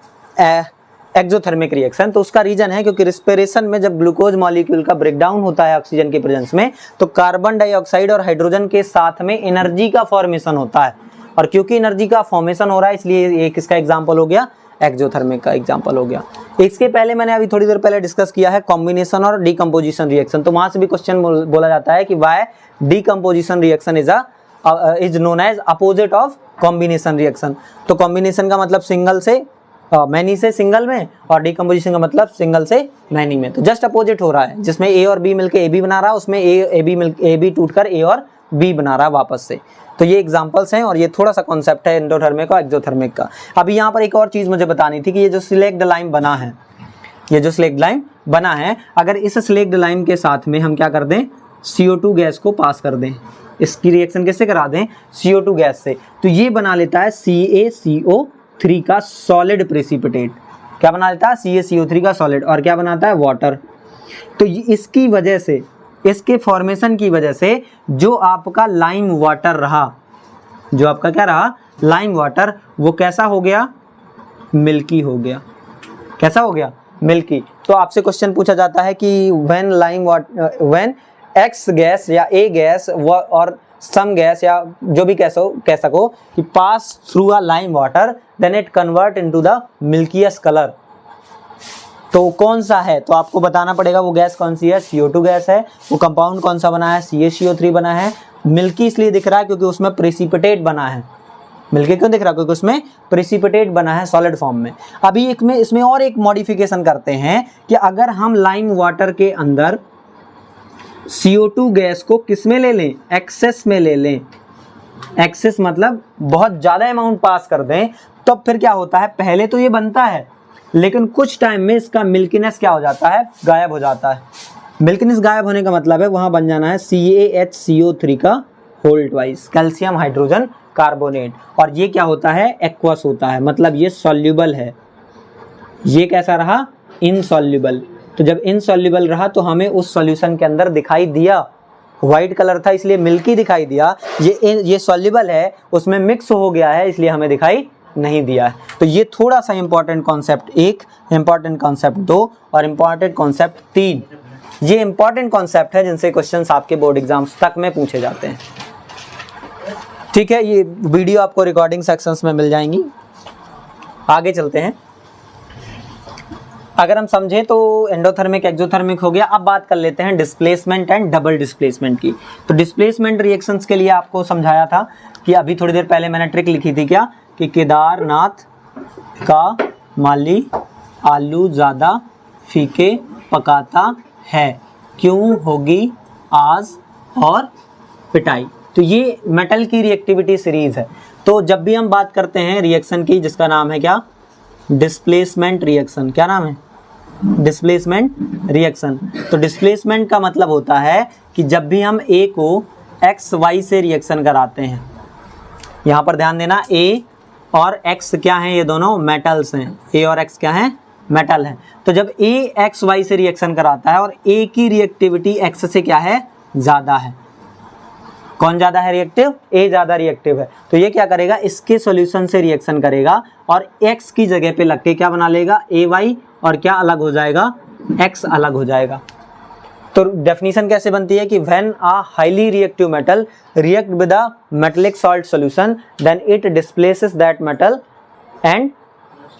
Speaker 1: exothermic reaction, तो उसका रीजन है क्योंकि रेस्पिरेशन में जब ग्लूकोज मॉलिक्यूल का ब्रेकडाउन होता है ऑक्सीजन की प्रेजेंस में, तो कार्बन डाइऑक्साइड और हाइड्रोजन के साथ में एनर्जी का फॉर्मेशन होता है, और क्योंकि एनर्जी का फॉर्मेशन हो रहा है इसलिए ये किसका एग्जाम्पल हो गया, एक्सोथर्मिक का एग्जांपल हो गया। इसके पहले मैंने अभी थोड़ी देर पहले डिस्कस किया है कॉम्बिनेशन और डीकंपोजिशन रिएक्शन, तो वहां से भी क्वेश्चन बोला जाता है कि why decomposition reaction is known as opposite of combination reaction. तो कॉम्बिनेशन का मतलब सिंगल से मैनी से सिंगल में, और डीकंपोजिशन का मतलब सिंगल से मैनी में, तो जस्ट अपोजिट हो रहा है। जिसमें ए और बी मिलकर ए बी बना रहा है, उसमें ए बी टूटकर ए और बी बना रहा है वापस से। तो ये एग्जांपल्स हैं, और ये थोड़ा सा कॉन्सेप्ट है एंडोथर्मिक और एक्सोथर्मिक का। अभी यहाँ पर एक और चीज़ मुझे बतानी थी कि ये जो स्लेक्ड लाइम बना है, अगर इस स्लेक्ड लाइम के साथ में हम क्या कर दें, CO2 गैस को पास कर दें, इसकी रिएक्शन कैसे करा दें, CO2 गैस से, तो ये बना लेता है CaCO3 का सॉलिड प्रेसिपिटेट। क्या बना लेता है, CaCO3 का सॉलिड, और क्या बनाता है, वाटर। तो इसकी वजह से, इसके फॉर्मेशन की वजह से जो आपका लाइम वाटर रहा, जो आपका क्या रहा, लाइम वाटर, वो कैसा हो गया, मिल्की हो गया। कैसा हो गया, मिल्की। तो आपसे क्वेश्चन पूछा जाता है कि व्हेन एक्स गैस या ए गैस और सम गैस या जो भी कह सको कि pass through a lime water then it convert into the milky colour, तो कौन सा है, तो आपको बताना पड़ेगा वो गैस कौन सी है, CO2 गैस है। वो कंपाउंड कौन सा बना है, CaCO3 बना है। मिल्की इसलिए दिख रहा है क्योंकि उसमें प्रेसिपिटेट बना है। मिल्की क्यों दिख रहा है, क्योंकि उसमें प्रेसिपिटेट बना है सॉलिड फॉर्म में। अभी इसमें और एक मॉडिफिकेशन करते हैं कि अगर हम लाइम वाटर के अंदर CO2 गैस को किस में ले लें, एक्सेस में ले लें, एक्सेस मतलब बहुत ज़्यादा अमाउंट पास कर दें, तो फिर क्या होता है, पहले तो ये बनता है लेकिन कुछ टाइम में इसका मिल्कीनेस क्या हो जाता है, गायब हो जाता है। मिल्कीनेस गायब होने का मतलब है वहाँ बन जाना है CaHCO3 का whole twice, calcium hydrogen carbonate, और ये क्या होता है, एक्वस होता है, मतलब ये सॉल्युबल है। ये कैसा रहा, इनसॉल्युबल। तो जब इनसॉल्युबल रहा तो हमें उस सॉल्यूशन के अंदर दिखाई दिया, वाइट कलर था इसलिए मिल्की दिखाई दिया। ये सॉल्युबल है, उसमें मिक्स हो गया है इसलिए हमें दिखाई नहीं दिया है। तो ये थोड़ा सा इंपॉर्टेंट कॉन्सेप्ट 1, इंपॉर्टेंट कॉन्सेप्ट 2 और इंपॉर्टेंट कॉन्सेप्ट 3, ये इंपॉर्टेंट कॉन्सेप्ट है जिनसे क्वेश्चंस आपके बोर्ड एग्जाम्स तक में पूछे जाते हैं। ठीक है, ये वीडियो आपको रिकॉर्डिंग सेक्शंस में मिल जाएंगी। आगे चलते हैं। अगर हम समझें तो एंडोथर्मिक एक्सोथर्मिक हो गया। अब बात कर लेते हैं डिस्प्लेसमेंट एंड डबल डिस्प्लेसमेंट की। तो डिस्प्लेसमेंट रिएक्शंस के लिए आपको समझाया था कि अभी थोड़ी देर पहले मैंने ट्रिक लिखी थी क्या, कि केदारनाथ का माली आलू ज़्यादा फीके पकाता है, क्यों होगी आज और पिटाई। तो ये मेटल की रिएक्टिविटी सीरीज है। तो जब भी हम बात करते हैं रिएक्शन की जिसका नाम है क्या, डिस्प्लेसमेंट रिएक्शन, क्या नाम है, डिस्प्लेसमेंट रिएक्शन। तो डिस्प्लेसमेंट का मतलब होता है कि जब भी हम A को XY से रिएक्शन कराते हैं, यहाँ पर ध्यान देना A और X क्या हैं, ये दोनों मेटल्स हैं, A और X क्या हैं, मेटल है। तो जब A XY से रिएक्शन कराता है और A की रिएक्टिविटी X से क्या है, ज़्यादा है, कौन ज़्यादा है रिएक्टिव, A ज़्यादा रिएक्टिव है, तो ये क्या करेगा, इसके सॉल्यूशन से रिएक्शन करेगा और X की जगह पे लग के क्या बना लेगा, AY, और क्या अलग हो जाएगा, X अलग हो जाएगा। तो डेफिनेशन कैसे बनती है कि when a highly reactive metal react with a metallic salt solution then it displaces that metal and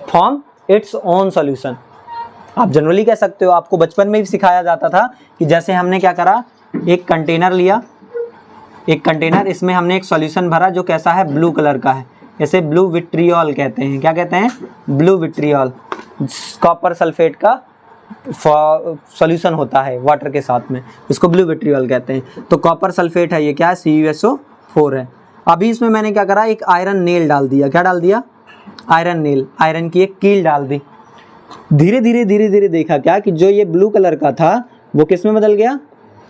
Speaker 1: form its own solution. आप जनरली कह सकते हो, आपको बचपन में भी सिखाया जाता था कि जैसे हमने क्या करा, एक कंटेनर लिया, एक कंटेनर, इसमें हमने एक सॉल्यूशन भरा जो कैसा है, ब्लू कलर का है, इसे ब्लू विट्रियोल कहते हैं। क्या कहते हैं? Blue vitriol. कॉपर सल्फेट का सॉल्यूशन होता है वाटर के साथ में, इसको ब्लू विट्रियोल कहते हैं। तो कॉपर सल्फेट है, ये क्या है, CuSO4 है। अभी इसमें मैंने क्या करा, एक आयरन नेल डाल दिया। क्या डाल दिया? आयरन नेल, आयरन की एक कील डाल दी। धीरे धीरे देखा क्या कि जो ये ब्लू कलर का था वो किस में बदल गया,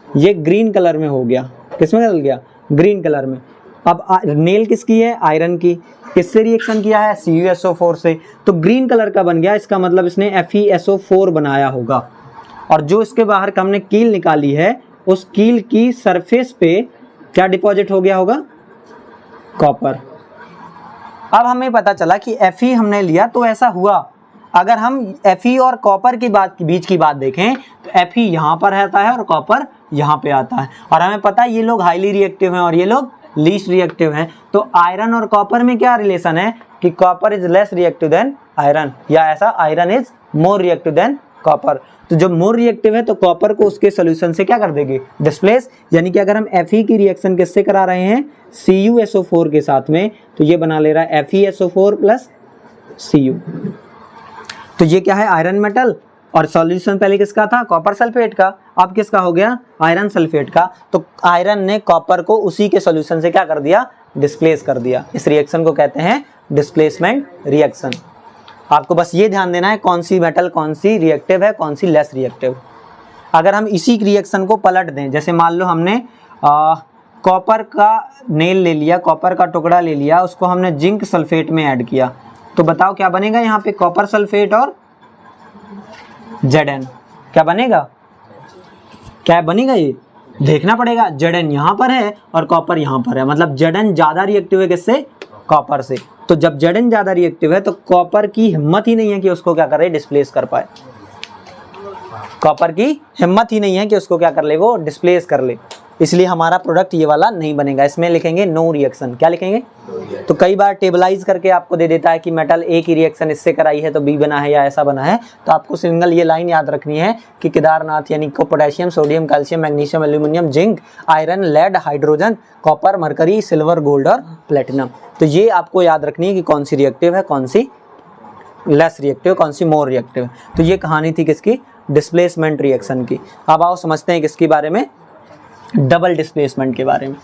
Speaker 1: ये ग्रीन कलर में हो गया। किस में बदल गया? ग्रीन कलर में। अब नेल किसकी है? आयरन की। किससे रिएक्शन किया है? CuSO4 से। तो ग्रीन कलर का बन गया, इसका मतलब इसने FeSO4 बनाया होगा। और जो इसके बाहर का हमने कील निकाली है, उस कील की सरफेस पे क्या डिपॉजिट हो गया होगा? कॉपर। अब हमें पता चला कि Fe हमने लिया तो ऐसा हुआ। अगर हम Fe और कॉपर की बीच की बात देखें तो Fe यहाँ पर रहता है और कॉपर यहाँ पे आता है। और हमें पता है ये लोग हाईली रिएक्टिव हैं और ये लोग लीस्ट रिएक्टिव हैं। तो आयरन और कॉपर में क्या रिलेशन है कि copper is less reactive than iron, या ऐसा iron is more reactive than copper. तो जब मोर रिएक्टिव है तो कॉपर को उसके सोल्यूशन से क्या कर देगी? डिस्प्लेस। यानी कि अगर हम Fe की रिएक्शन किससे करा रहे हैं? CuSO4 के साथ में, तो ये बना ले रहा है FeSO4 प्लस Cu। तो ये क्या है? Iron metal. और सॉल्यूशन पहले किसका था? कॉपर सल्फेट का। अब किसका हो गया? आयरन सल्फेट का। तो आयरन ने कॉपर को उसी के सॉल्यूशन से क्या कर दिया? डिस्प्लेस कर दिया। इस रिएक्शन को कहते हैं डिस्प्लेसमेंट रिएक्शन। आपको बस ये ध्यान देना है कौन सी मेटल कौन सी रिएक्टिव है, कौन सी लेस रिएक्टिव। अगर हम इसी रिएक्शन को पलट दें, जैसे मान लो हमने कॉपर का नेल ले लिया, कॉपर का टुकड़ा ले लिया, उसको हमने जिंक सल्फेट में ऐड किया, तो बताओ क्या बनेगा यहाँ पे? कॉपर सल्फेट और Zn। क्या बनेगा? क्या बनेगा? ये देखना पड़ेगा। Zn यहाँ पर है और कॉपर यहाँ पर है, मतलब Zn ज़्यादा रिएक्टिव है किससे? कॉपर से। तो जब Zn ज़्यादा रिएक्टिव है तो कॉपर की हिम्मत ही नहीं है कि उसको क्या करे? डिस्प्लेस कर पाए। कॉपर की हिम्मत ही नहीं है कि उसको क्या कर ले? वो डिस्प्लेस कर ले। इसलिए हमारा प्रोडक्ट ये वाला नहीं बनेगा। इसमें लिखेंगे नो रिएक्शन। क्या लिखेंगे? तो कई बार टेबलाइज करके आपको दे देता है कि मेटल ए की रिएक्शन इससे कराई है तो बी बना है या ऐसा बना है। तो आपको सिंगल ये लाइन याद रखनी है कि केदारनाथ यानी को potassium, sodium, calcium, magnesium, aluminium, zinc, iron, lead, hydrogen, copper, mercury, silver, gold और प्लेटिनम। तो ये आपको याद रखनी है कि कौन सी रिएक्टिव है, कौन सी लेस रिएक्टिव, कौन सी मोर रिएक्टिव है। तो ये कहानी थी किसकी? डिस्प्लेसमेंट रिएक्शन की। अब आओ समझते हैं किसके बारे में? डबल डिस्प्लेसमेंट के बारे में।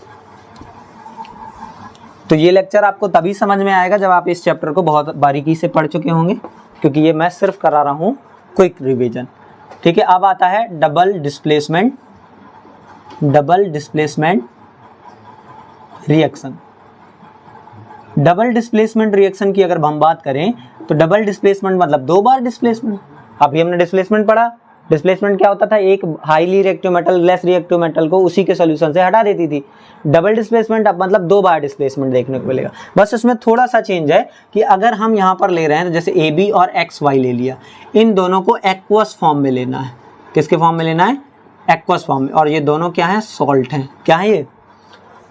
Speaker 1: तो ये लेक्चर आपको तभी समझ में आएगा जब आप इस चैप्टर को बहुत बारीकी से पढ़ चुके होंगे, क्योंकि ये मैं सिर्फ करा रहा हूँ क्विक रिवीजन। ठीक है, अब आता है double displacement reaction. Double displacement reaction की अगर हम बात करें तो डबल डिस्प्लेसमेंट मतलब दो बार डिस्प्लेसमेंट। अभी हमने डिस्प्लेसमेंट पढ़ा। डिस्प्लेसमेंट क्या होता था? एक highly reactive metal less reactive metal को उसी के सॉल्यूशन से हटा देती थी। डबल डिस्प्लेसमेंट अब मतलब दो बार डिस्प्लेसमेंट देखने को मिलेगा। बस इसमें थोड़ा सा चेंज है कि अगर हम यहाँ पर ले रहे हैं तो जैसे AB और XY ले लिया, इन दोनों को एक्वस फॉर्म में लेना है। किसके फॉर्म में लेना है? एक्वस फॉर्म में। और ये दोनों क्या है? सॉल्ट हैं। क्या है ये?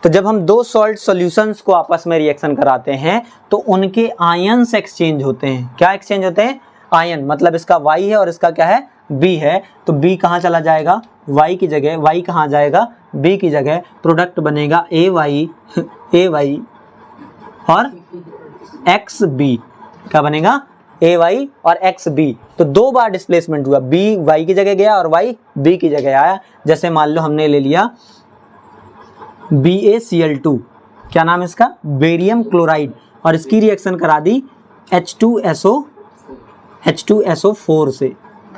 Speaker 1: तो जब हम दो सॉल्ट सॉल्यूशंस को आपस में रिएक्शन कराते हैं तो उनके आयन्स एक्सचेंज होते हैं। क्या एक्सचेंज होते हैं? आयन। मतलब इसका Y है और इसका क्या है? B है। तो B कहाँ चला जाएगा? Y की जगह। Y कहाँ जाएगा? B की जगह। प्रोडक्ट बनेगा AY और XB। क्या बनेगा? AY और XB। तो दो बार डिस्प्लेसमेंट हुआ। B Y की जगह गया और Y B की जगह आया। जैसे मान लो हमने ले लिया BaCl2, क्या नाम है इसका? बेरियम क्लोराइड, और इसकी रिएक्शन करा दी H2SO4 से,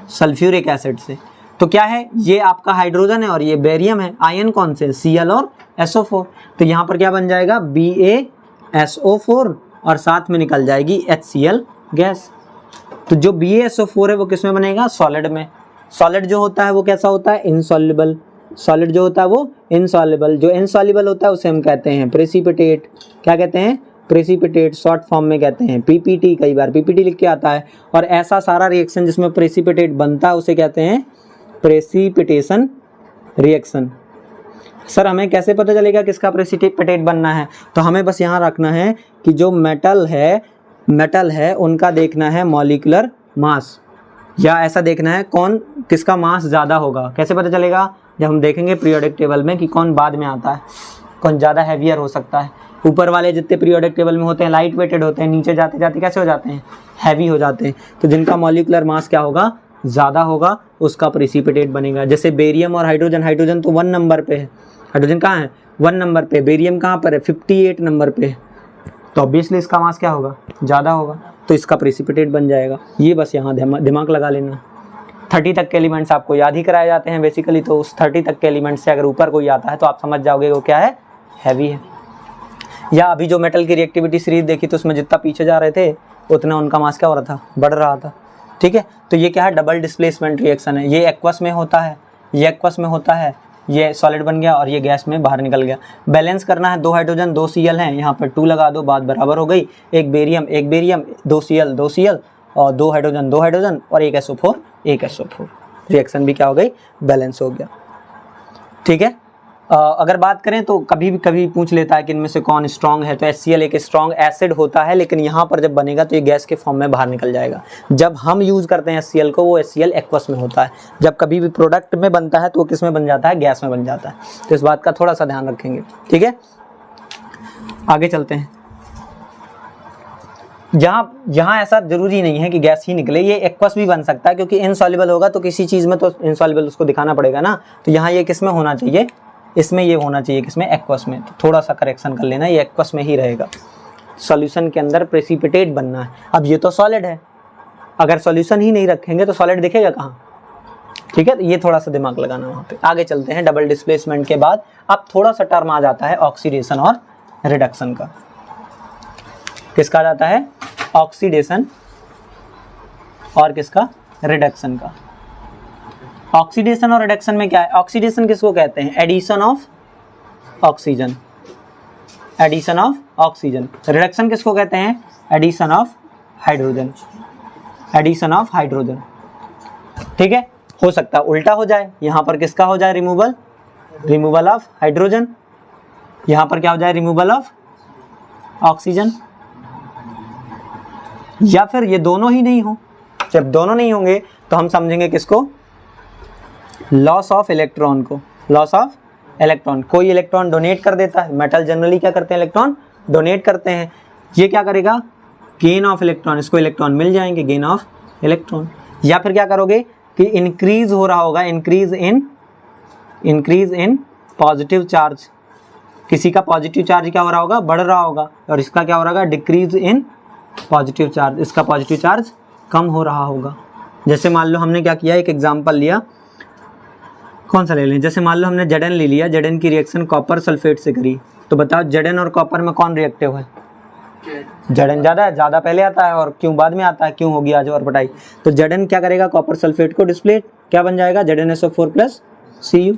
Speaker 1: सल्फ्यूरिक एसिड से। तो क्या है? ये आपका हाइड्रोजन है और ये बेरियम है। आयन कौन से? Cl और SO4। तो यहाँ पर क्या बन जाएगा? BaSO4 और साथ में निकल जाएगी HCl गैस। तो जो BaSO4 है वो किस में बनेगा? सॉलिड में। सॉलिड जो होता है वो कैसा होता है? इनसॉल्युबल। सॉलिड जो होता है वो इनसॉल्युबल। जो इनसॉल्युबल होता है उसे हम कहते हैं प्रेसिपिटेट। क्या कहते हैं? प्रेसिपिटेट। शॉर्ट फॉर्म में कहते हैं PPT। कई बार PPT लिख के आता है। और ऐसा सारा रिएक्शन जिसमें प्रेसिपिटेट बनता है उसे कहते हैं प्रेसिपिटेशन रिएक्शन। सर हमें कैसे पता चलेगा किसका प्रेसिपिटेट बनना है? तो हमें बस यहाँ रखना है कि जो मेटल है उनका देखना है मॉलिक्यूलर मास। या ऐसा देखना है कौन किसका मास ज़्यादा होगा। कैसे पता चलेगा? जब हम देखेंगे पीरियोडिक टेबल में कि कौन बाद में आता है, कौन ज़्यादा हैवियर हो सकता है। ऊपर वाले जितने पीरियोडिक टेबल में होते हैं लाइट वेटेड होते हैं, नीचे जाते जाते कैसे हो जाते हैं? हैवी हो जाते हैं। तो जिनका मॉलिक्यूलर मास क्या होगा? ज़्यादा होगा, उसका प्रेसिपिटेट बनेगा। जैसे बेरियम और हाइड्रोजन, हाइड्रोजन तो 1 नंबर पे है, हाइड्रोजन कहाँ है? 1 नंबर पे। बेरियम कहाँ पर है? 58 नंबर पे है। तो ऑब्वियसली इसका मास क्या होगा? ज़्यादा होगा, तो इसका प्रेसिपिटेट बन जाएगा। ये बस यहाँ दिमाग लगा लेना। 30 तक के एलिमेंट्स आपको याद ही कराए जाते हैं बेसिकली, तो उस 30 तक के एलिमेंट्स से अगर ऊपर कोई आता है तो आप समझ जाओगे वो क्या है? हैवी है। या अभी जो मेटल की रिएक्टिविटी सीरीज देखी तो उसमें जितना पीछे जा रहे थे उतना उनका मास क्या हो रहा था? बढ़ रहा था। ठीक है, तो ये क्या है? डबल डिस्प्लेसमेंट रिएक्शन है। ये एक्वस में होता है, ये एक्वस में होता है, ये सॉलिड बन गया और ये गैस में बाहर निकल गया। बैलेंस करना है, 2 हाइड्रोजन 2 Cl हैं, यहाँ पर 2 लगा दो, बात बराबर हो गई। एक बेरियम 2 Cl 2 Cl और 2 हाइड्रोजन 2 हाइड्रोजन और एक SO4 1 SO4। रिएक्शन भी क्या हो गई? बैलेंस हो गया। ठीक है, अगर बात करें तो कभी पूछ लेता है कि इनमें से कौन स्ट्रॉन्ग है, तो HCl एक स्ट्रॉन्ग एसिड होता है, लेकिन यहाँ पर जब बनेगा तो ये गैस के फॉर्म में बाहर निकल जाएगा। जब हम यूज़ करते हैं HCl को, वो HCl एक्वस में होता है। जब कभी भी प्रोडक्ट में बनता है तो वो किस में बन जाता है? गैस में बन जाता है। तो इस बात का थोड़ा सा ध्यान रखेंगे। ठीक है, आगे चलते हैं। जहाँ ऐसा जरूरी नहीं है कि गैस ही निकले, ये एक्वस भी बन सकता है, क्योंकि इनसॉल्युबल होगा तो किसी चीज़ में तो इनसॉल्युबल उसको दिखाना पड़ेगा ना। तो यहाँ ये किस में होना चाहिए? इसमें ये होना चाहिए किसमें? एक्वस में। तो थोड़ा सा करेक्शन कर लेना, ये एक्वस में ही रहेगा। सॉल्यूशन के अंदर प्रेसिपिटेट बनना है। अब ये तो सॉलिड है, अगर सॉल्यूशन ही नहीं रखेंगे तो सॉलिड दिखेगा कहाँ? ठीक है, तो ये थोड़ा सा दिमाग लगाना वहाँ पे। आगे चलते हैं। डबल डिस्प्लेसमेंट के बाद अब थोड़ा सा टर्म आ जाता है ऑक्सीडेशन और रिडक्शन का। किसका आ जाता है? ऑक्सीडेशन और किसका? रिडक्शन का। ऑक्सीडेशन और रिडक्शन में क्या है? ऑक्सीडेशन किसको कहते हैं? Addition of oxygen, addition of oxygen. Reduction किसको कहते हैं? Addition of hydrogen, addition of hydrogen. ठीक है, हो सकता है उल्टा हो जाए, यहाँ पर किसका हो जाए? Removal, removal of hydrogen. यहाँ पर क्या हो जाए? Removal of oxygen. या फिर ये दोनों ही नहीं हो। जब दोनों नहीं होंगे तो हम समझेंगे किसको? लॉस ऑफ इलेक्ट्रॉन को, लॉस ऑफ इलेक्ट्रॉन। कोई इलेक्ट्रॉन डोनेट कर देता है, मेटल जनरली क्या करते हैं? इलेक्ट्रॉन डोनेट करते हैं। ये क्या करेगा? गेन ऑफ इलेक्ट्रॉन, इसको इलेक्ट्रॉन मिल जाएंगे, गेन ऑफ इलेक्ट्रॉन। या फिर क्या करोगे कि इंक्रीज हो रहा होगा, इंक्रीज इन पॉजिटिव चार्ज। किसी का पॉजिटिव चार्ज क्या हो रहा होगा? बढ़ रहा होगा, और इसका क्या हो रहा होगा? डिक्रीज इन पॉजिटिव चार्ज, इसका पॉजिटिव चार्ज कम हो रहा होगा। जैसे मान लो हमने क्या किया, एक एग्जांपल लिया, कौन सा ले लें? जैसे मान लो हमने Zn ले लिया, Zn की रिएक्शन कॉपर सल्फेट से करी, तो बताओ Zn और कॉपर में कौन रिएक्टिव है? Zn ज़्यादा पहले आता है और क्यों बाद में आता है? क्यों होगी आज और बताइए। तो Zn क्या करेगा? कॉपर सल्फेट को डिस्प्लेट, क्या बन जाएगा? ZnSO4 + Cu।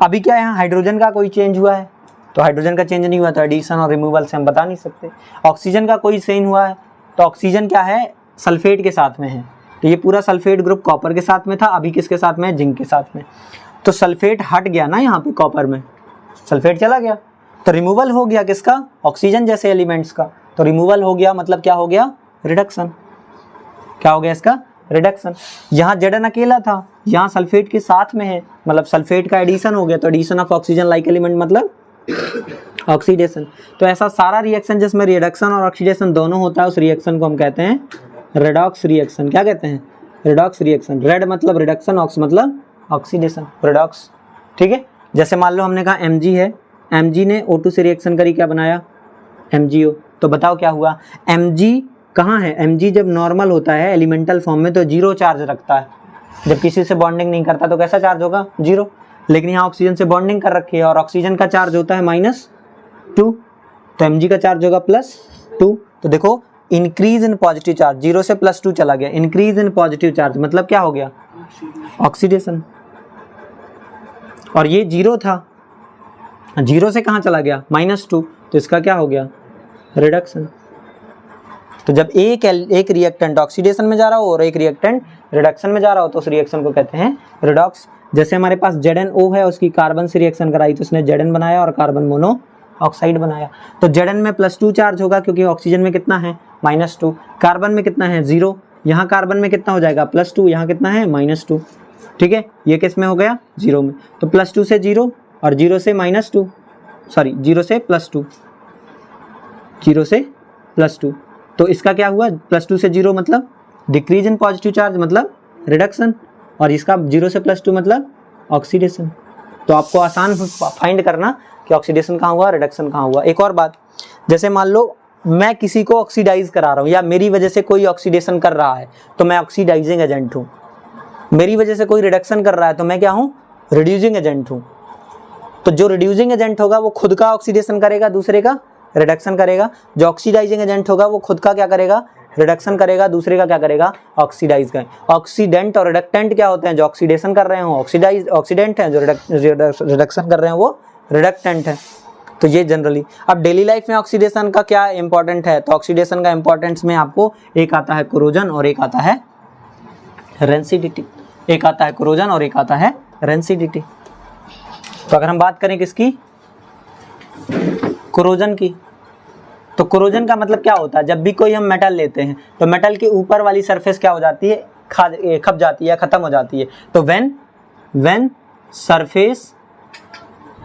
Speaker 1: अभी क्या यहाँ हाइड्रोजन का कोई चेंज हुआ है? तो हाइड्रोजन का चेंज नहीं हुआ, तो एडिशन और रिमूवल से हम बता नहीं सकते। ऑक्सीजन का कोई चेंज हुआ है, तो ऑक्सीजन क्या है? सल्फेट के साथ में है, तो ये पूरा सल्फेट ग्रुप कॉपर के साथ में था, अभी किसके साथ में है? जिंक के साथ में। तो सल्फेट हट गया ना, यहाँ पे कॉपर में सल्फेट चला गया, तो रिमूवल हो गया किसका? ऑक्सीजन जैसे एलिमेंट्स का। तो रिमूवल हो गया मतलब क्या हो गया? रिडक्शन। क्या हो गया इसका? रिडक्शन। यहाँ Zn अकेला था, यहाँ सल्फेट के साथ में है, मतलब सल्फेट का एडिशन हो गया, तो addition of oxygen like element मतलब ऑक्सीडेशन। तो ऐसा सारा रिएक्शन जिसमें रिडक्शन और ऑक्सीडेशन दोनों होता है, उस रिएक्शन को हम कहते हैं रेडॉक्स रिएक्शन। क्या कहते हैं? Redox reaction. रेड मतलब रिडक्शन, ऑक्स मतलब ऑक्सीडेशन, रेडॉक्स। ठीक है, जैसे मान लो हमने कहा Mg है, Mg ने O2 से रिएक्शन करी, क्या बनाया? MgO। तो बताओ क्या हुआ? Mg कहाँ है? Mg जब नॉर्मल होता है एलिमेंटल फॉर्म में तो 0 चार्ज रखता है, जब किसी से बॉन्डिंग नहीं करता तो कैसा चार्ज होगा? 0। लेकिन यहाँ ऑक्सीजन से बॉन्डिंग कर रखी है और ऑक्सीजन का चार्ज होता है -2, तो Mg का चार्ज होगा +2। तो देखो इंक्रीज इन पॉजिटिव चार्ज, 0 से +2 चला गया, इंक्रीज इन पॉजिटिव चार्ज मतलब क्या हो गया? ऑक्सीडेशन। और ये 0 था, 0 से कहाँ चला गया? -2, तो इसका क्या हो गया? रिडक्शन। तो जब एक रिएक्टेंट ऑक्सीडेशन में जा रहा हो और एक रिएक्टेंट रिडक्शन में जा रहा हो तो उस रिएक्शन को कहते हैं रिडॉक्स। जैसे हमारे पास ZnO है, उसकी कार्बन से रिएक्शन कराई तो उसने Zn बनाया और कार्बन मोनो ऑक्साइड बनाया। तो Zn में +2 चार्ज होगा क्योंकि ऑक्सीजन में कितना है? -2। कार्बन में कितना है? 0। यहाँ कार्बन में कितना हो जाएगा +2, यहाँ कितना है -2, ठीक है। ये किस में हो गया 0 में, तो +2 से 0 और 0 से -2, सॉरी 0 से +2, 0 से +2, तो इसका क्या हुआ +2 से 0 मतलब डिक्रीज इन पॉजिटिव चार्ज मतलब रिडक्शन, और इसका 0 से +2 मतलब ऑक्सीडेशन। तो आपको आसान फाइंड करना कि ऑक्सीडेशन कहाँ हुआ, रिडक्शन कहाँ हुआ। एक और बात, जैसे मान लो मैं किसी को ऑक्सीडाइज करा रहा हूँ या मेरी वजह से कोई ऑक्सीडेशन कर रहा है तो मैं ऑक्सीडाइजिंग एजेंट हूँ, मेरी वजह से कोई रिडक्शन कर रहा है तो मैं क्या हूँ, रिड्यूसिंग एजेंट हूँ। तो जो रिड्यूसिंग एजेंट होगा वो खुद का ऑक्सीडेशन करेगा, दूसरे का रिडक्शन करेगा। जो ऑक्सीडाइजिंग एजेंट होगा वो खुद का क्या करेगा, रिडक्शन करेगा, दूसरे का क्या करेगा, ऑक्सीडाइज करेगा। ऑक्सीडेंट और रिडक्टेंट क्या होते हैं, जो ऑक्सीडेशन कर रहे हैं वो ऑक्सीडेंट हैं, जो रिडक्शन कर रहे हैं वो रिडक्टेंट है। तो ये जनरली। अब डेली लाइफ में ऑक्सीडेशन का क्या इंपॉर्टेंट है, तो ऑक्सीडेशन का इंपॉर्टेंस में आपको एक आता है कोरोजन और एक आता है रेंसिडिटी, एक आता है कोरोजन और एक आता है रेंसिडिटी। तो अगर हम बात करें किसकी, कोरोजन की, तो कोरोजन का मतलब क्या होता है, जब भी कोई हम मेटल लेते हैं तो मेटल के ऊपर वाली सरफेस क्या हो जाती है, खप जाती है, खत्म हो जाती है। तो when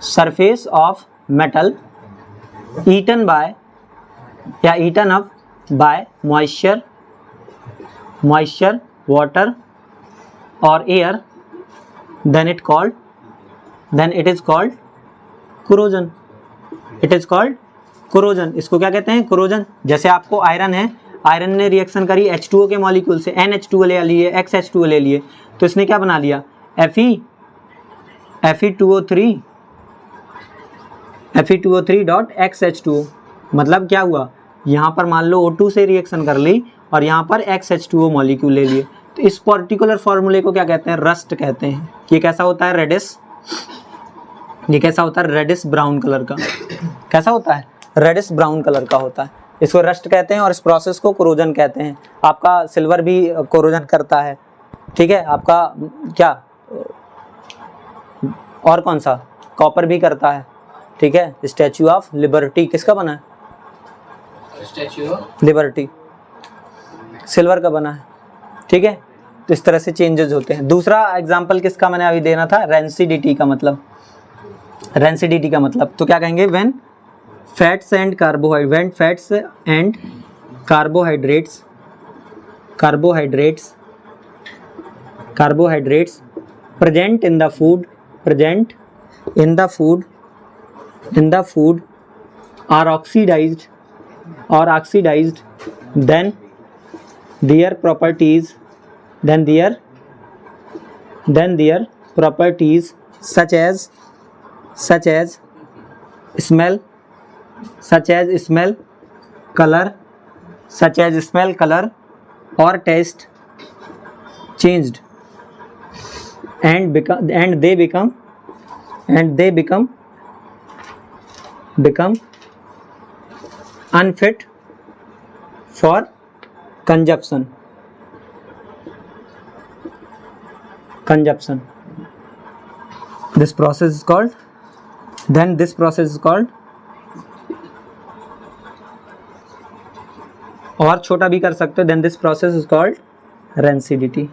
Speaker 1: surface of metal eaten by या eaten up by moisture, water और air, then it is called corrosion. It is called corrosion. इसको क्या कहते हैं, कोरोजन। जैसे आपको आयरन है, आयरन ने रिएक्शन करी H2O के मॉलिक्यूल से, NH2O ले लिए, XH2O ले लिए, तो इसने क्या बना लिया, Fe2O3.XH2O। मतलब क्या हुआ, यहाँ पर मान लो O2 से रिएक्शन कर ली और यहाँ पर XH2O मॉलिक्यूल ले लिए। तो इस पर्टिकुलर फॉर्मूले को क्या कहते हैं, रस्ट कहते हैं। ये कैसा होता है, रेडिश, ये कैसा होता है, रेडिश ब्राउन कलर का। कैसा होता है, रेडिश ब्राउन कलर का होता है। इसको रस्ट कहते हैं और इस प्रोसेस को कोरोजन कहते हैं। आपका सिल्वर भी कोरोजन करता है, ठीक है। आपका क्या और कौन सा, कॉपर भी करता है, ठीक है। स्टैच्यू ऑफ लिबर्टी किसका बना है, स्टैच्यू ऑफ लिबर्टी सिल्वर का बना है, ठीक है। तो इस तरह से चेंजेस होते हैं। दूसरा एग्जांपल किसका मैंने अभी देना था, रेंसिडिटी का मतलब। रेंसिडिटी का मतलब तो क्या कहेंगे, when fats and carbohydrates present in the food are oxidized then their properties such as smell, color or taste changed and they become unfit for consumption. This process is called और छोटा भी कर सकते हो, then this process is called rancidity.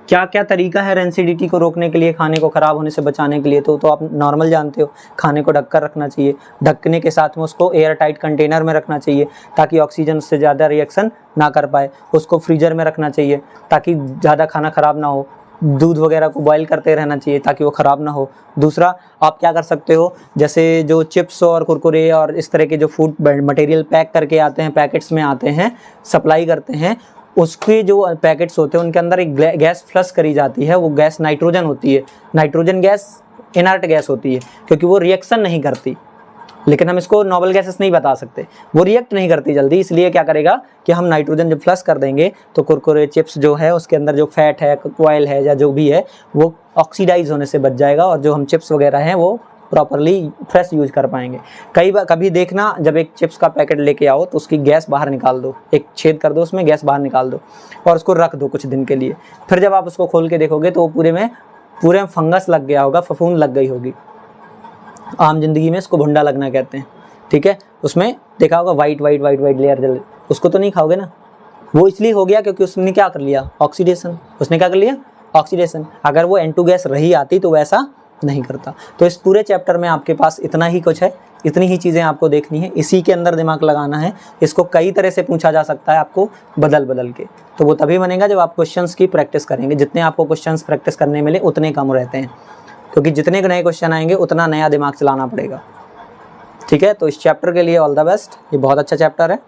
Speaker 1: क्या क्या तरीका है रेंसिडिटी को रोकने के लिए, खाने को ख़राब होने से बचाने के लिए, तो आप नॉर्मल जानते हो। खाने को ढककर रखना चाहिए, ढकने के साथ में उसको एयर टाइट कंटेनर में रखना चाहिए ताकि ऑक्सीजन उससे ज़्यादा रिएक्शन ना कर पाए। उसको फ्रीजर में रखना चाहिए ताकि ज़्यादा खाना ख़राब ना हो। दूध वगैरह को बॉईल करते रहना चाहिए ताकि वो ख़राब ना हो। दूसरा, आप क्या कर सकते हो, जैसे जो चिप्स और कुरकुरे और इस तरह के जो फूड मटेरियल पैक करके आते हैं, पैकेट्स में आते हैं, सप्लाई करते हैं, उसके जो पैकेट्स होते हैं उनके अंदर एक गैस फ्लश करी जाती है। वो गैस नाइट्रोजन होती है। नाइट्रोजन गैस इनर्ट गैस होती है क्योंकि वो रिएक्शन नहीं करती, लेकिन हम इसको नोबल गैसेस नहीं बता सकते, वो रिएक्ट नहीं करती जल्दी। इसलिए क्या करेगा कि हम नाइट्रोजन जब फ्लश कर देंगे तो कुरकुरे चिप्स जो है उसके अंदर जो फैट है, ऑयल है या जो भी है, वो ऑक्सीडाइज होने से बच जाएगा और जो हम चिप्स वगैरह हैं वो प्रॉपरली फ्रेश यूज कर पाएंगे। कभी देखना, जब एक चिप्स का पैकेट लेके आओ तो उसकी गैस बाहर निकाल दो, एक छेद कर दो, उसमें गैस बाहर निकाल दो और उसको रख दो कुछ दिन के लिए। फिर जब आप उसको खोल के देखोगे तो वो पूरे में फंगस लग गया होगा, फफूंद लग गई होगी। आम जिंदगी में इसको भुंडा लगना कहते हैं, ठीक है। उसमें देखा होगा white white white white layer जल, उसको तो नहीं खाओगे ना। वो इसलिए हो गया क्योंकि उसने क्या कर लिया, ऑक्सीडेशन। उसने क्या कर लिया, ऑक्सीडेशन। अगर वो N2 गैस रही आती तो वैसा नहीं करता। तो इस पूरे चैप्टर में आपके पास इतना ही कुछ है, इतनी ही चीज़ें आपको देखनी है, इसी के अंदर दिमाग लगाना है। इसको कई तरह से पूछा जा सकता है आपको बदल बदल के, तो वो तभी बनेगा जब आप क्वेश्चंस की प्रैक्टिस करेंगे। जितने आपको क्वेश्चंस प्रैक्टिस करने मिले उतने कम रहते हैं, क्योंकि जितने नए क्वेश्चन आएंगे उतना नया दिमाग चलाना पड़ेगा। ठीक है, तो इस चैप्टर के लिए ऑल द बेस्ट। ये बहुत अच्छा चैप्टर है।